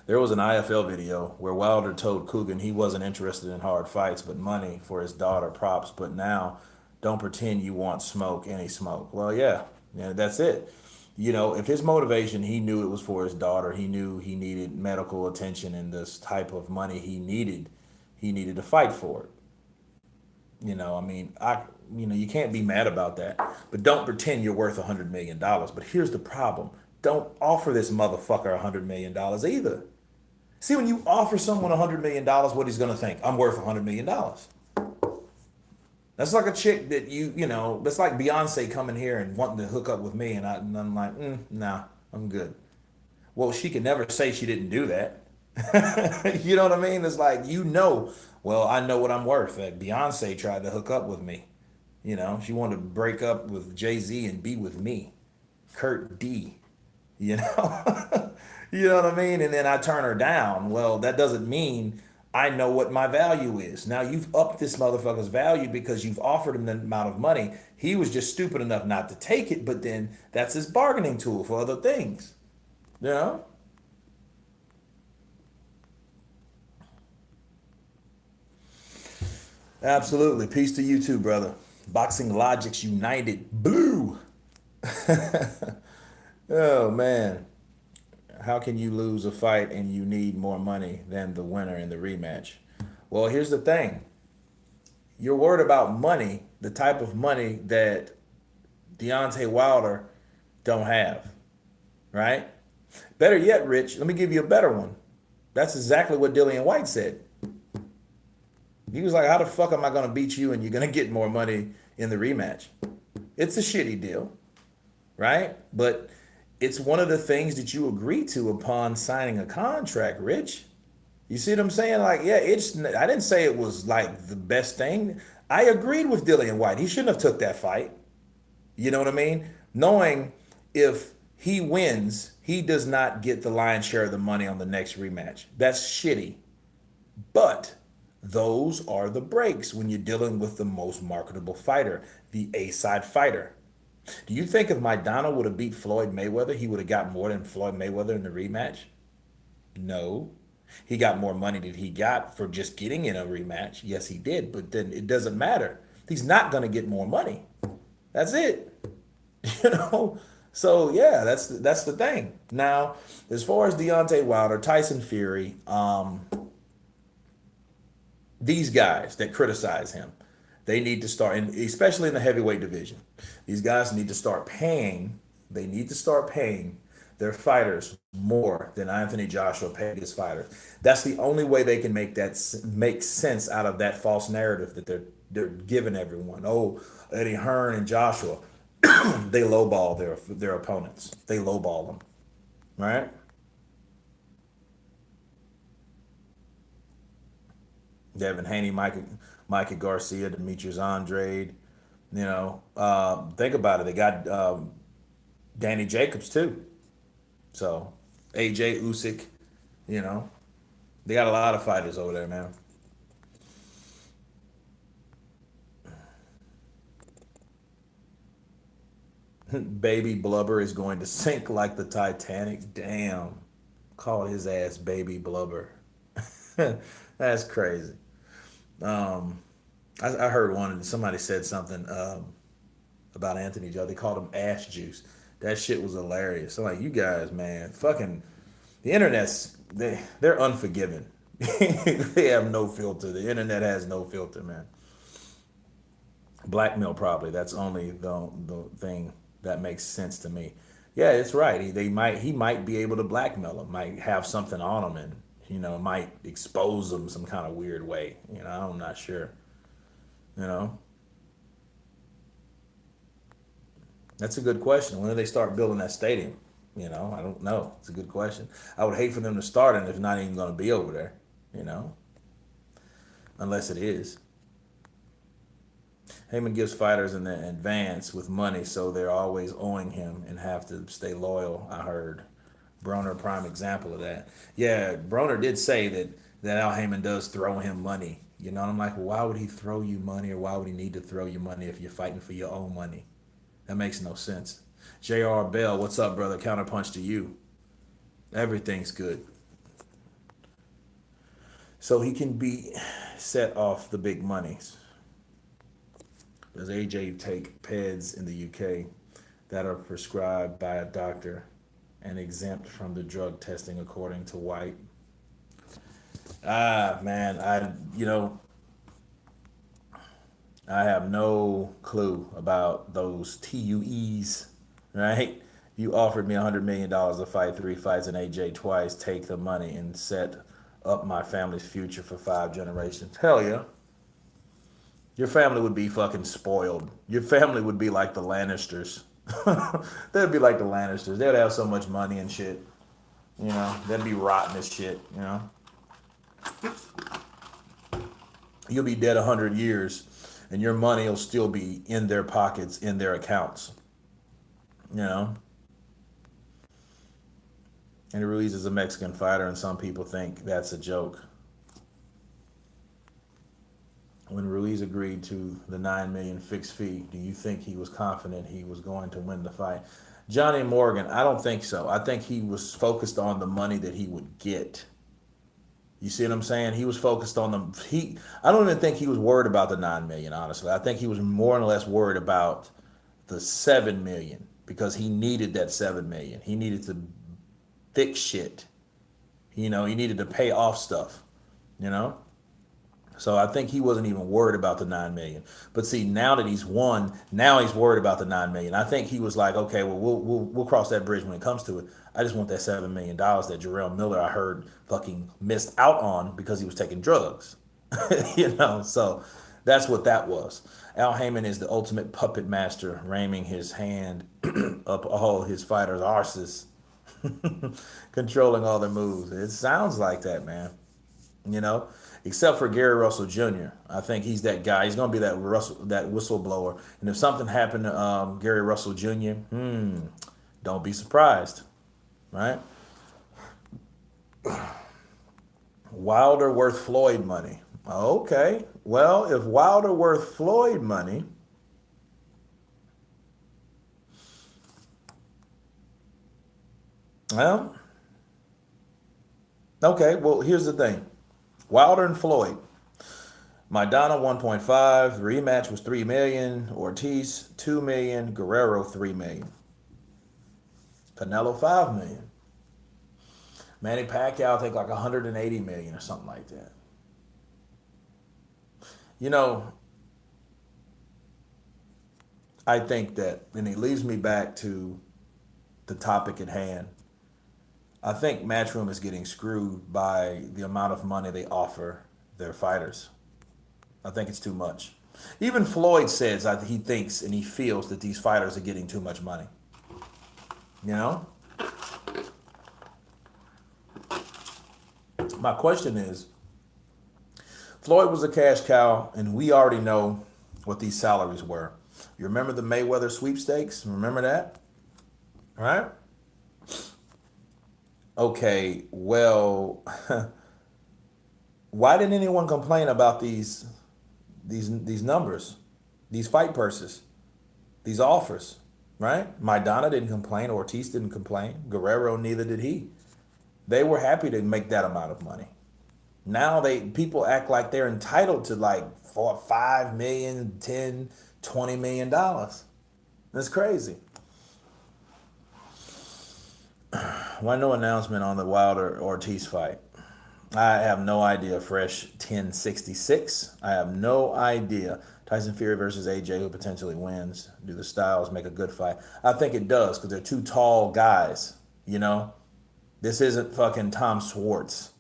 There was an IFL video where Wilder told Coogan he wasn't interested in hard fights, but money for his daughter props. But now, don't pretend you want smoke, any smoke. Well, yeah, yeah, that's it. You know, if his motivation, he knew it was for his daughter. He knew he needed medical attention and this type of money he needed. He needed to fight for it. You know, I mean, you can't be mad about that. But don't pretend you're worth $100 million. But here's the problem: don't offer this motherfucker $100 million either. See, when you offer someone $100 million, what he's gonna think? I'm worth $100 million. That's like a chick that that's like Beyonce coming here and wanting to hook up with me, and I'm like, nah, I'm good. Well, she could never say she didn't do that. You know what I mean? It's like, well, I know what I'm worth. Like Beyonce tried to hook up with me. She wanted to break up with Jay-Z and be with me, Kurt D. You know? You know what I mean? And then I turn her down. Well, that doesn't mean I know what my value is. Now you've upped this motherfucker's value because you've offered him the amount of money. He was just stupid enough not to take it, but then that's his bargaining tool for other things. You know? Absolutely. Peace to you too, brother. Boxing Logics United. Blue. Oh man. How can you lose a fight and you need more money than the winner in the rematch? Well, here's the thing. You're worried about money, the type of money that Deontay Wilder don't have, right? Better yet, Rich, let me give you a better one. That's exactly what Dillian White said. He was like, how the fuck am I going to beat you and you're going to get more money in the rematch? It's a shitty deal, right? But it's one of the things that you agree to upon signing a contract, Rich. You see what I'm saying? Like, yeah, I didn't say it was like the best thing. I agreed with Dillian White. He shouldn't have took that fight. You know what I mean? Knowing if he wins, he does not get the lion's share of the money on the next rematch. That's shitty. But those are the breaks when you're dealing with the most marketable fighter, the A-side fighter. Do you think if Maidana would have beat Floyd Mayweather, he would have got more than Floyd Mayweather in the rematch? No. He got more money than he got for just getting in a rematch. Yes, he did, but then it doesn't matter. He's not going to get more money. That's it. You know? So yeah, that's the thing. Now, as far as Deontay Wilder, Tyson Fury, these guys that criticize him, they need to start, and especially in the heavyweight division, these guys need to start paying. They need to start paying their fighters more than Anthony Joshua paid his fighters. That's the only way they can make sense out of that false narrative that they're giving everyone. Oh, Eddie Hearn and Joshua, they lowball their opponents. They lowball them, right? Devin Haney, Micah Garcia, Demetrius Andrade. Think about it. They got Danny Jacobs too. So AJ Usyk. You know, they got a lot of fighters over there, man. Baby Blubber is going to sink like the Titanic. Damn, call his ass Baby Blubber. That's crazy. Um, I heard somebody said something about Anthony Joe. They called him ass juice. That shit was hilarious. I'm like, you guys, man, fucking the internet's they're unforgiving. They have no filter. The internet has no filter, man. Blackmail probably. That's only the thing that makes sense to me. Yeah, it's right. He might be able to blackmail him. Might have something on him, and might expose him some kind of weird way. I'm not sure. You know, that's a good question. When do they start building that stadium? I don't know. It's a good question. I would hate for them to start and it's not even going to be over there. You know, unless it is. Heyman gives fighters in advance with money, so they're always owing him and have to stay loyal. I heard Broner prime example of that. Yeah, Broner did say that Al Heyman does throw him money. You know, and I'm like, well, why would he throw you money, or why would he need to throw you money if you're fighting for your own money? That makes no sense. J.R. Bell, what's up, brother? Counterpunch to you. Everything's good. So he can be set off the big monies. Does AJ take PEDs in the UK that are prescribed by a doctor and exempt from the drug testing according to White? Ah, man, I have no clue about those TUEs, right? You offered me $100 million to fight 3 fights in AJ twice, take the money and set up my family's future for 5 generations. Hell yeah. Your family would be fucking spoiled. Your family would be like the Lannisters. They'd be like the Lannisters. They'd have so much money and shit. You know, they'd be rotten as shit, you know. You'll be dead 100 years and your money will still be in their pockets, in their accounts. You know? And Ruiz is a Mexican fighter, and some people think that's a joke. When Ruiz agreed to the 9 million fixed fee, do you think he was confident he was going to win the fight? Johnny Morgan, I don't think so. I think he was focused on the money that he would get. You see what I'm saying? He was focused on I don't even think he was worried about the 9 million, honestly. I think he was more or less worried about the 7 million because he needed that 7 million. He needed to fix shit. You know, he needed to pay off stuff, you know? So I think he wasn't even worried about the 9 million. But see, now that he's won, now he's worried about the 9 million. I think he was like, okay, well, we'll cross that bridge when it comes to it. I just want that $7 million that Jarrell Miller, I heard, fucking missed out on because he was taking drugs. You know, so that's what that was. Al Heyman is the ultimate puppet master, ramming his hand up all his fighters' arses, controlling all their moves. It sounds like that, man. You know, except for Gary Russell Jr. I think he's that guy. He's going to be that whistleblower. And if something happened to Gary Russell Jr., don't be surprised, right? Wilder worth Floyd money. Okay, well, if Wilder worth Floyd money, well, okay, well, here's the thing. Wilder and Floyd. Maidana 1.5, rematch was 3 million, Ortiz 2 million, Guerrero 3 million. Canelo 5 million. Manny Pacquiao I think like 180 million or something like that. You know, I think that, and it leads me back to the topic at hand. I think Matchroom is getting screwed by the amount of money they offer their fighters. I think it's too much. Even Floyd says that he thinks and he feels that these fighters are getting too much money. You know? My question is, Floyd was a cash cow, and we already know what these salaries were. You remember the Mayweather sweepstakes? Remember that? All right? Okay, well, why didn't anyone complain about these numbers, these fight purses, these offers, right? Maidana didn't complain, Ortiz didn't complain, Guerrero neither did he. They were happy to make that amount of money. Now people act like they're entitled to like 5 million, 10, $20 million. That's crazy. Why no announcement on the Wilder Ortiz fight? I have no idea. Fresh 1066. I have no idea. Tyson Fury versus AJ, who potentially wins. Do the styles make a good fight? I think it does because they're two tall guys. You know, this isn't fucking Tom Schwartz.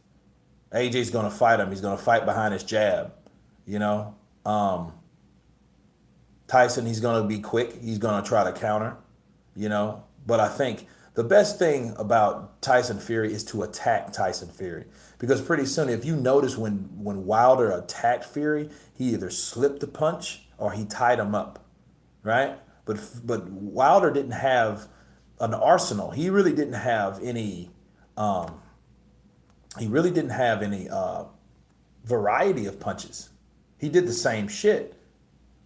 AJ's gonna fight him. He's gonna fight behind his jab. You know, Tyson, he's gonna be quick. He's gonna try to counter. You know, but I think the best thing about Tyson Fury is to attack Tyson Fury. Because pretty soon, if you notice when Wilder attacked Fury, he either slipped the punch or he tied him up, right? But Wilder didn't have an arsenal. He really didn't have any. He really didn't have any variety of punches. He did the same shit.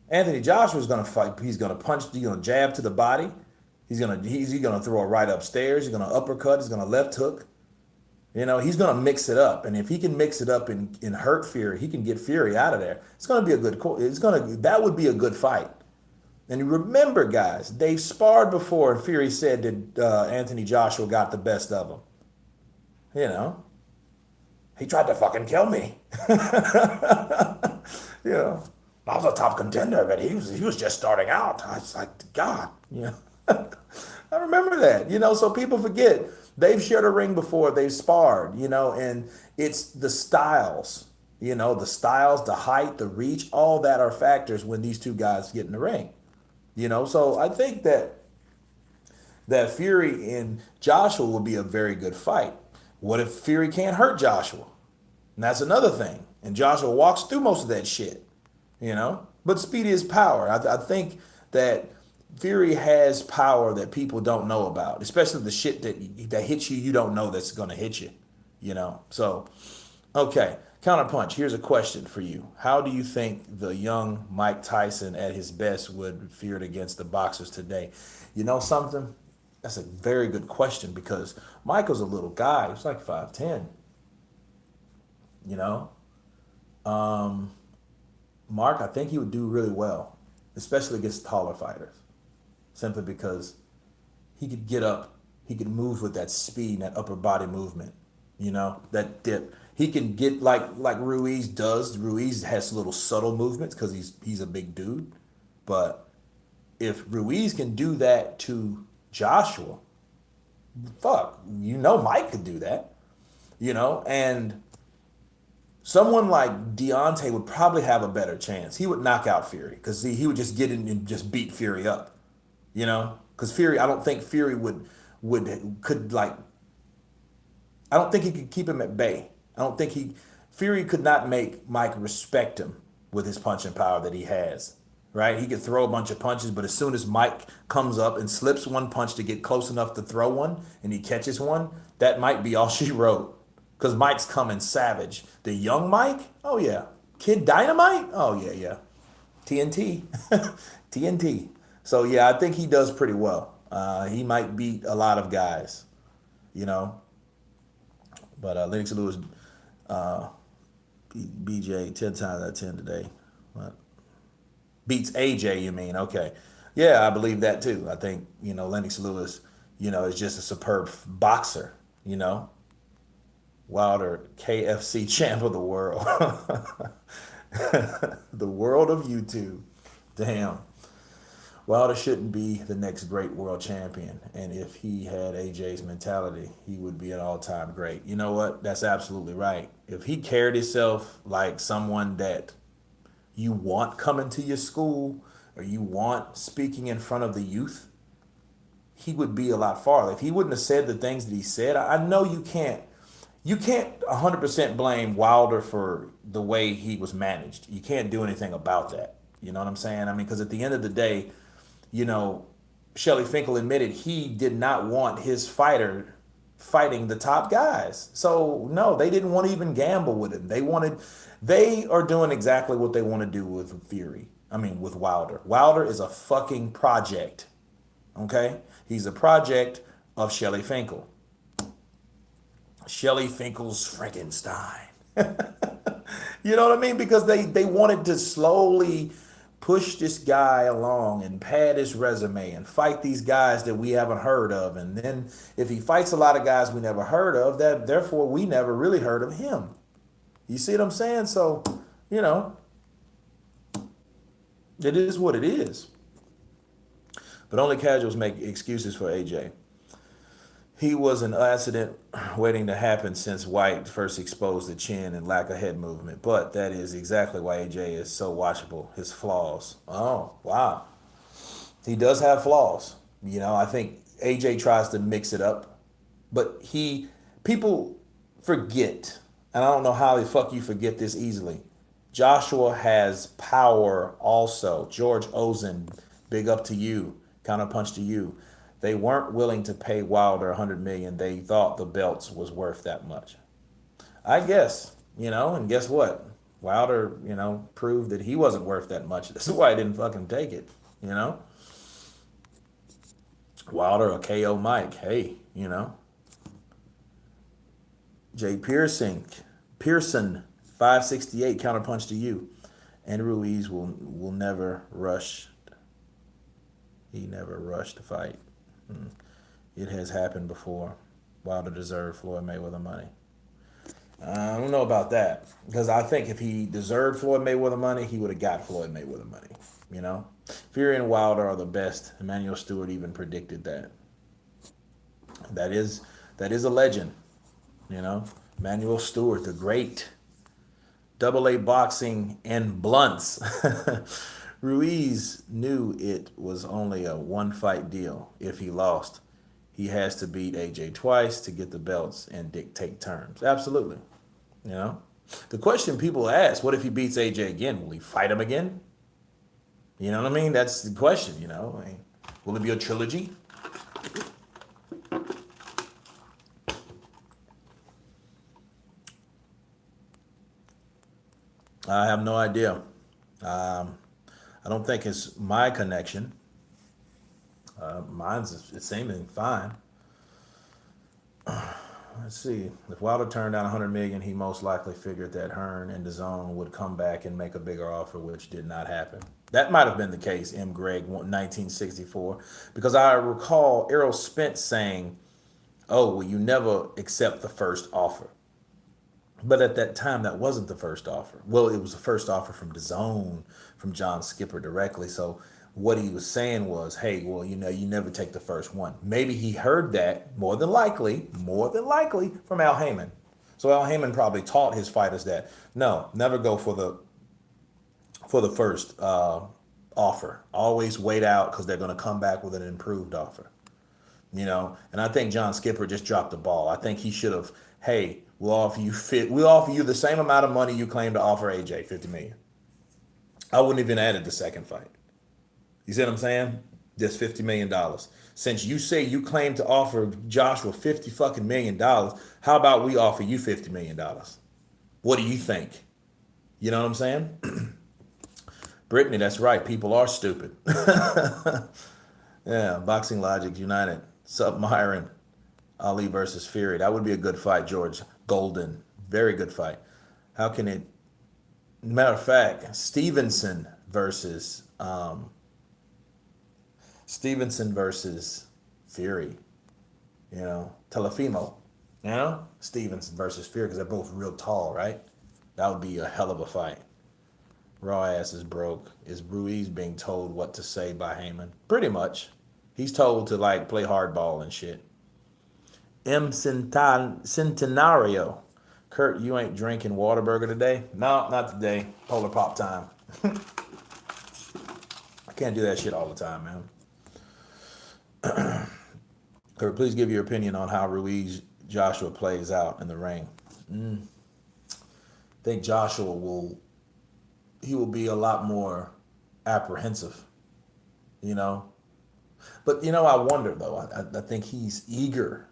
Anthony Joshua's gonna fight. He's gonna punch. He's gonna jab to the body. He's gonna throw a right upstairs. He's gonna uppercut. He's gonna left hook. He's gonna mix it up. And if he can mix it up and hurt Fury, he can get Fury out of there. It's gonna be a good. That would be a good fight. And remember, guys, they've sparred before, and Fury said that Anthony Joshua got the best of him. You know, he tried to fucking kill me. you know, I was a top contender, but he was just starting out. I was like, God, I remember that. So people forget they've shared a ring before, they've sparred, and it's the styles, the height, the reach, all that are factors when these two guys get in the ring. So I think that Fury and Joshua will be a very good fight. What if Fury can't hurt Joshua? And that's another thing. And Joshua walks through most of that shit, But speed is power. I think that Fury has power that people don't know about, especially the shit that hits you, you don't know that's going to hit you, So, okay. Counterpunch, here's a question for you. How do you think the young Mike Tyson at his best would fare against the boxers today? You know something? That's a very good question because Michael's a little guy. He's like 5'10". You know? Mark, I think he would do really well, especially against taller fighters. Simply because he could get up, he could move with that speed and that upper body movement, that dip. He can get like Ruiz does. Ruiz has little subtle movements because he's a big dude. But if Ruiz can do that to Joshua, fuck, Mike could do that. And someone like Deontay would probably have a better chance. He would knock out Fury because he would just get in and just beat Fury up. Because Fury, I don't think Fury I don't think he could keep him at bay. I don't think Fury could not make Mike respect him with his punching power that he has, right? He could throw a bunch of punches, but as soon as Mike comes up and slips one punch to get close enough to throw one and he catches one, that might be all she wrote. Because Mike's coming savage. The young Mike, oh yeah. Kid Dynamite, oh yeah. TNT, TNT. So yeah, I think he does pretty well. He might beat a lot of guys, But Lennox Lewis beat BJ 10 times out of 10 today. What? Beats AJ, you mean? Okay. Yeah, I believe that too. I think, Lennox Lewis, is just a superb boxer, Wilder, KFC champ of the world. The world of YouTube. Damn. Wilder shouldn't be the next great world champion. And if he had AJ's mentality, he would be an all-time great. You know what? That's absolutely right. If he carried himself like someone that you want coming to your school or you want speaking in front of the youth, he would be a lot farther. If he wouldn't have said the things that he said, I know you can't 100% blame Wilder for the way he was managed. You can't do anything about that. You know what I'm saying? I mean, because at the end of the day, Shelly Finkel admitted he did not want his fighter fighting the top guys. So no, they didn't want to even gamble with him. They are doing exactly what they want to do with with Wilder. Wilder is a fucking project. Okay? He's a project of Shelly Finkel. Shelly Finkel's Frankenstein. You know what I mean? Because they wanted to slowly push this guy along and pad his resume and fight these guys that we haven't heard of. And then if he fights a lot of guys we never heard of, therefore we never really heard of him. You see what I'm saying? So, it is what it is. But only casuals make excuses for AJ. He was an accident waiting to happen since White first exposed the chin and lack of head movement. But that is exactly why AJ is so watchable. His flaws. Oh, wow. He does have flaws. I think AJ tries to mix it up. But people forget, and I don't know how the fuck you forget this easily. Joshua has power also. George Ozen, big up to you. Counterpunch to you. They weren't willing to pay Wilder 100 million. They thought the belts was worth that much. I guess, and guess what? Wilder, proved that he wasn't worth that much. This is why he didn't fucking take it, you know? Wilder or KO Mike, hey, Jay Pearson, 568, counterpunch to you. And Ruiz will never rush. He never rushed to fight. It has happened before. Wilder deserved Floyd Mayweather money. I don't know about that because I think if he deserved Floyd Mayweather money, he would have got Floyd Mayweather money. Fury and Wilder are the best. Emmanuel Stewart even predicted that. That is a legend. Emmanuel Stewart, the great double A boxing and blunts. Ruiz knew it was only a one fight deal. If he lost, he has to beat AJ twice to get the belts and dictate terms. Absolutely. The question people ask, what if he beats AJ again? Will he fight him again? You know what I mean? That's the question, will it be a trilogy? I have no idea. I don't think it's my connection. Mine's it's seeming fine. Let's see. If Wilder turned down 100 million, he most likely figured that Hearn and DAZN would come back and make a bigger offer, which did not happen. That might have been the case, M. Gregg, 1964, because I recall Errol Spence saying, "Oh, well, you never accept the first offer." But at that time, that wasn't the first offer. Well, it was the first offer from DAZN, from John Skipper directly. So what he was saying was, hey, well, you never take the first one. Maybe he heard that more than likely, from Al Heyman. So Al Heyman probably taught his fighters that, no, never go for the first offer. Always wait out because they're going to come back with an improved offer. And I think John Skipper just dropped the ball. I think he should have, hey, we'll offer you the same amount of money you claim to offer AJ, 50 million. I wouldn't even added the second fight. You see what I'm saying? Just $50 million. Since you say you claim to offer Joshua $50 million, how about we offer you $50 million? What do you think? You know what I'm saying? Brittany, that's right. People are stupid. Yeah, Boxing Logic United. Sup, Myron? Ali versus Fury. That would be a good fight, George. Golden. Very good fight. How can it... Matter of fact, Stevenson versus Fury. Telefimo. Stevenson versus Fury because they're both real tall, right? That would be a hell of a fight. Raw ass is broke. Is Ruiz being told what to say by Heyman? Pretty much. He's told to play hardball and shit. M. Centenario. Kurt, you ain't drinking Whataburger today? No, not today. Polar Pop time. I can't do that shit all the time, man. Kurt, please give your opinion on how Ruiz Joshua plays out in the ring. I think Joshua will be a lot more apprehensive, But, I wonder, though. I think he's eager.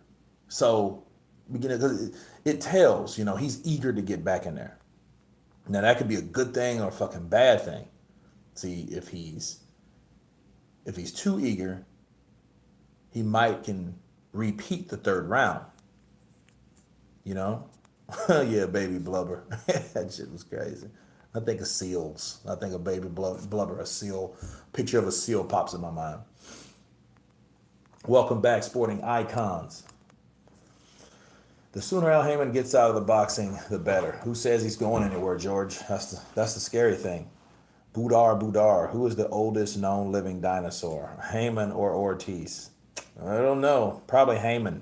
So, because it tells, he's eager to get back in there. Now, that could be a good thing or a fucking bad thing. See, if he's too eager, he might can repeat the third round. Yeah, baby blubber. That shit was crazy. I think of seals. I think of baby blubber, a seal. Picture of a seal pops in my mind. Welcome back, sporting icons. The sooner Al Heyman gets out of the boxing, the better. Who says he's going anywhere, George? That's the scary thing. Budar. Who is the oldest known living dinosaur? Heyman or Ortiz? I don't know. Probably Heyman.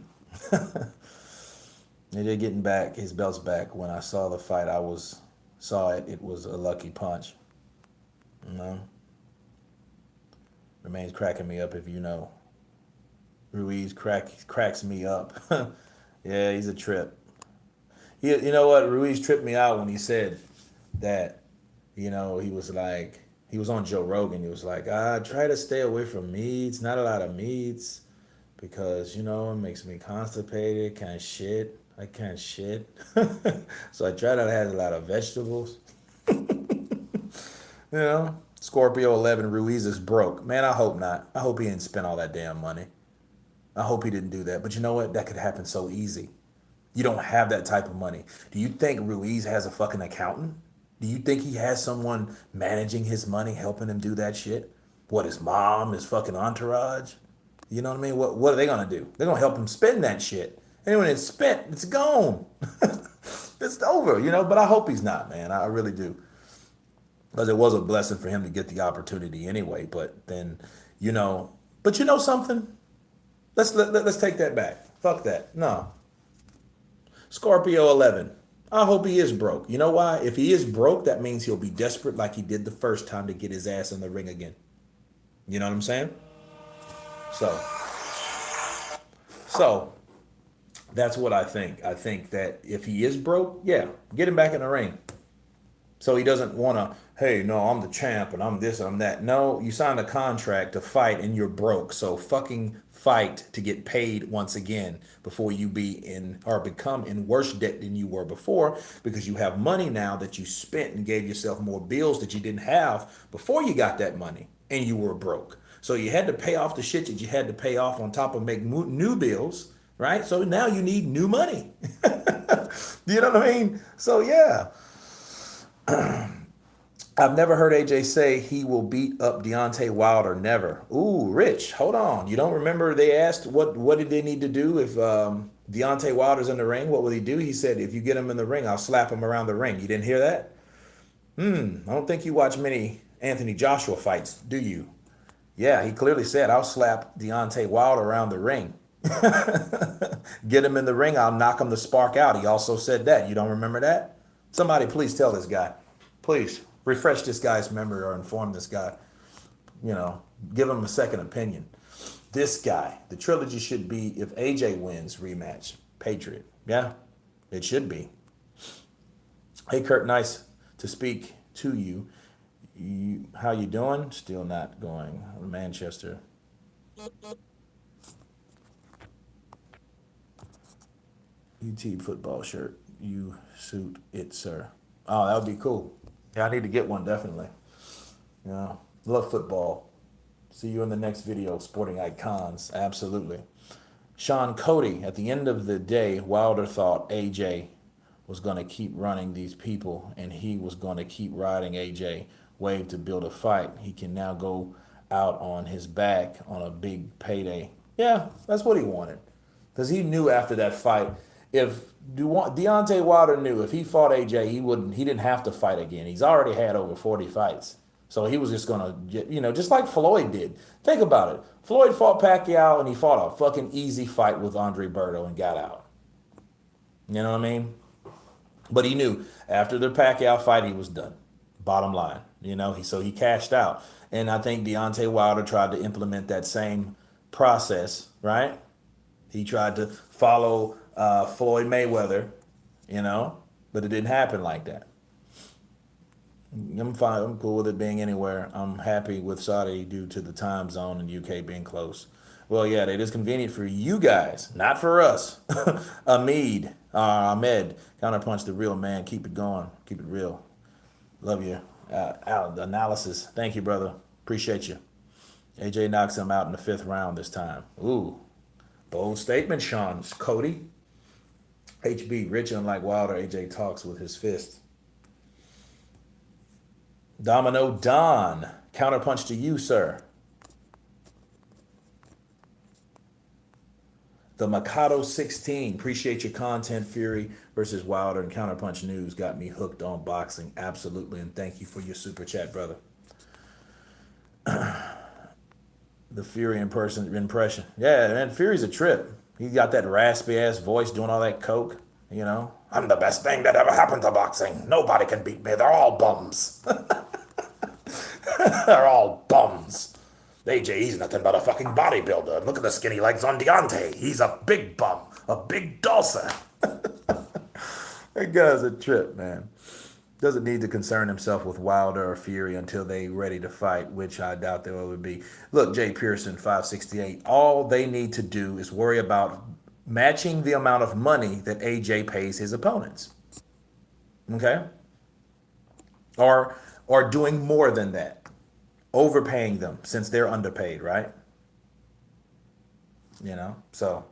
They're getting back his belts back. When I saw the fight, it was a lucky punch. Remains cracking me up if you know. Ruiz cracks me up. Yeah, he's a trip. You know what? Ruiz tripped me out when he said that He was like, he was on Joe Rogan. He was like, I try to stay away from meats, not a lot of meats, because, it makes me constipated, can't shit. I can't shit. So I try to have a lot of vegetables. Scorpio 11 Ruiz is broke. Man, I hope not. I hope he didn't spend all that damn money. I hope he didn't do that. But you know what? That could happen so easy. You don't have that type of money. Do you think Ruiz has a fucking accountant? Do you think he has someone managing his money, helping him do that shit? What, his mom, his fucking entourage? You know what I mean? What are they gonna do? They're gonna help him spend that shit. And when it's spent, it's gone. It's over, but I hope he's not, man. I really do. Because it was a blessing for him to get the opportunity anyway. But then, but you know something? Let's take that back. Fuck that. No. Scorpio 11. I hope he is broke. You know why? If he is broke, that means he'll be desperate like he did the first time to get his ass in the ring again. You know what I'm saying? So that's what I think. I think that if he is broke, yeah, get him back in the ring. So he doesn't want to, hey, no, I'm the champ and I'm this, I'm that. No, you signed a contract to fight and you're broke. So fucking fight to get paid once again before you be in or become in worse debt than you were before, because you have money now that you spent and gave yourself more bills that you didn't have before you got that money and you were broke. So you had to pay off the shit that you had to pay off on top of make new bills, right? So now you need new money. You know what I mean? So yeah. I've never heard AJ say he will beat up Deontay Wilder. Never. Ooh, Rich, hold on. You don't remember they asked what did they need to do if Deontay Wilder's in the ring? What will he do? He said, if you get him in the ring, I'll slap him around the ring. You didn't hear that? I don't think you watch many Anthony Joshua fights, do you? Yeah, he clearly said, I'll slap Deontay Wilder around the ring. Get him in the ring, I'll knock him the spark out. He also said that. You don't remember that? Somebody please tell this guy. Please refresh this guy's memory or inform this guy. Give him a second opinion. This guy, the trilogy should be if AJ wins, rematch, Patriot. Yeah, it should be. Hey, Kurt, nice to speak to you. How you doing? Still not going. Manchester. UT football shirt. You suit it, sir. Oh, that would be cool. Yeah, I need to get one, definitely. Love football. See you in the next video, Sporting Icons. Absolutely. Sean Cody, at the end of the day, Wilder thought AJ was going to keep running these people and he was going to keep riding AJ wave to build a fight. He can now go out on his back on a big payday. Yeah, that's what he wanted. Because he knew after that fight, if Deontay Wilder knew if he fought AJ, he didn't have to fight again. He's already had over 40 fights. So he was just going to, just like Floyd did. Think about it. Floyd fought Pacquiao and he fought a fucking easy fight with Andre Berto and got out. You know what I mean? But he knew after the Pacquiao fight, he was done. Bottom line, so he cashed out. And I think Deontay Wilder tried to implement that same process, right? He tried to follow Floyd Mayweather, but it didn't happen like that. I'm fine. I'm cool with it being anywhere. I'm happy with Saudi due to the time zone and UK being close. Well, yeah, it is convenient for you guys, not for us. Ahmed, counterpunch the real man. Keep it going. Keep it real. Love you. The analysis. Thank you, brother. Appreciate you. AJ knocks him out in the 5th round this time. Ooh, bold statement, Sean. Cody. HB, rich unlike Wilder, AJ talks with his fist. Domino Don, counterpunch to you, sir. The Mikado 16, appreciate your content. Fury versus Wilder and Counterpunch News got me hooked on boxing. Absolutely, and thank you for your super chat, brother. The Fury impression. Yeah, man, Fury's a trip. He got that raspy ass voice doing all that coke, I'm the best thing that ever happened to boxing. Nobody can beat me. They're all bums. They're all bums. AJ, he's nothing but a fucking bodybuilder. Look at the skinny legs on Deontay. He's a big bum. A big dulcer. That guy's a trip, man. Doesn't need to concern himself with Wilder or Fury until they ready to fight, which I doubt they would be. Look, Jay Pearson, 568. All they need to do is worry about matching the amount of money that AJ pays his opponents. Okay? Or doing more than that. Overpaying them since they're underpaid, right? So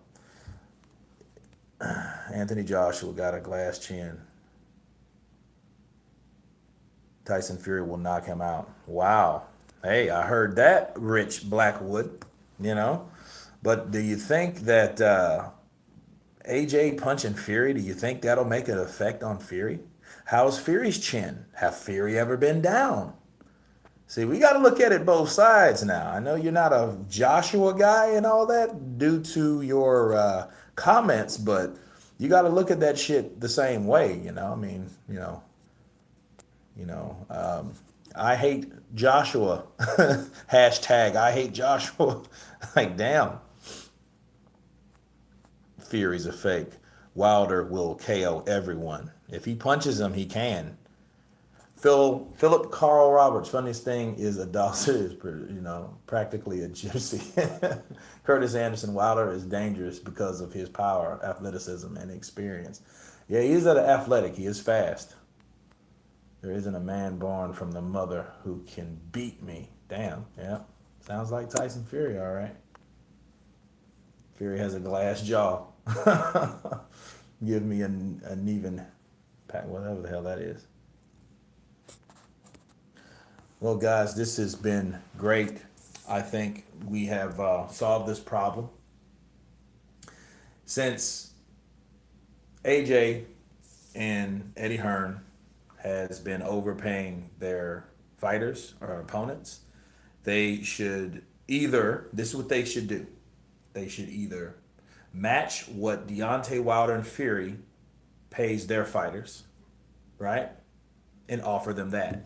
Anthony Joshua got a glass chin. Tyson Fury will knock him out. Wow. Hey, I heard that, Rich Blackwood, you know. But do you think that AJ punching Fury, do you think that'll make an effect on Fury? How's Fury's chin? Have Fury ever been down? See, we got to look at it both sides now. I know you're not a Joshua guy and all that due to your comments, but you got to look at that shit the same way, I mean, I hate Joshua. Hashtag I hate Joshua. Like, damn. Fury's a fake. Wilder will KO everyone. If he punches him, he can. Philip Carl Roberts. Funniest thing is a Dawson is, practically a gypsy. Curtis Anderson. Wilder is dangerous because of his power, athleticism, and experience. Yeah, he is athletic. He is fast. There isn't a man born from the mother who can beat me. Damn. Yeah. Sounds like Tyson Fury. All right. Fury has a glass jaw. Give me an even pack, whatever the hell that is. Well, guys, this has been great. I think we have solved this problem. Since AJ and Eddie Hearn has been overpaying their fighters or opponents, they should this is what they should do. They should either match what Deontay Wilder and Fury pays their fighters, right? And offer them that.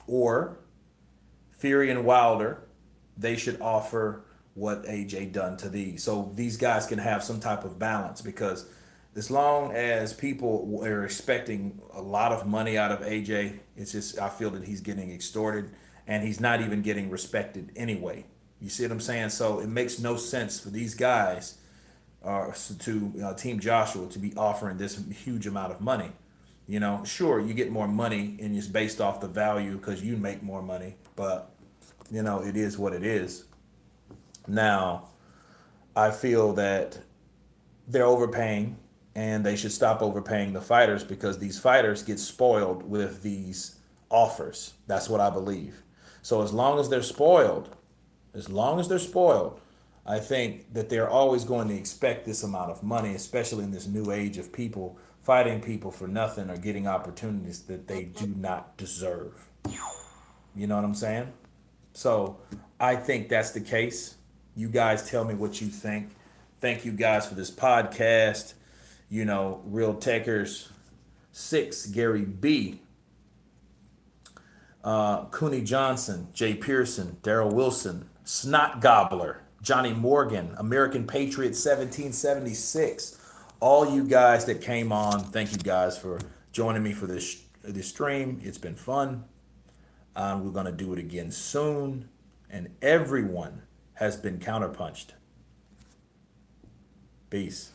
Or Fury and Wilder, they should offer what AJ done to these. So these guys can have some type of balance, because as long as people are expecting a lot of money out of AJ, it's just, I feel that he's getting extorted and he's not even getting respected anyway. You see what I'm saying? So it makes no sense for these guys to Team Joshua to be offering this huge amount of money. Sure, you get more money and it's based off the value because you make more money, but it is what it is. Now, I feel that they're overpaying and they should stop overpaying the fighters, because these fighters get spoiled with these offers. That's what I believe. So as long as they're spoiled, I think that they're always going to expect this amount of money, especially in this new age of people fighting people for nothing or getting opportunities that they do not deserve. You know what I'm saying? So I think that's the case. You guys tell me what you think. Thank you guys for this podcast. Real Techers 6, Gary B, Cooney Johnson, Jay Pearson, Daryl Wilson, Snot Gobbler, Johnny Morgan, American Patriot 1776. All you guys that came on, thank you guys for joining me for this stream. It's been fun. We're going to do it again soon. And everyone has been counterpunched. Peace.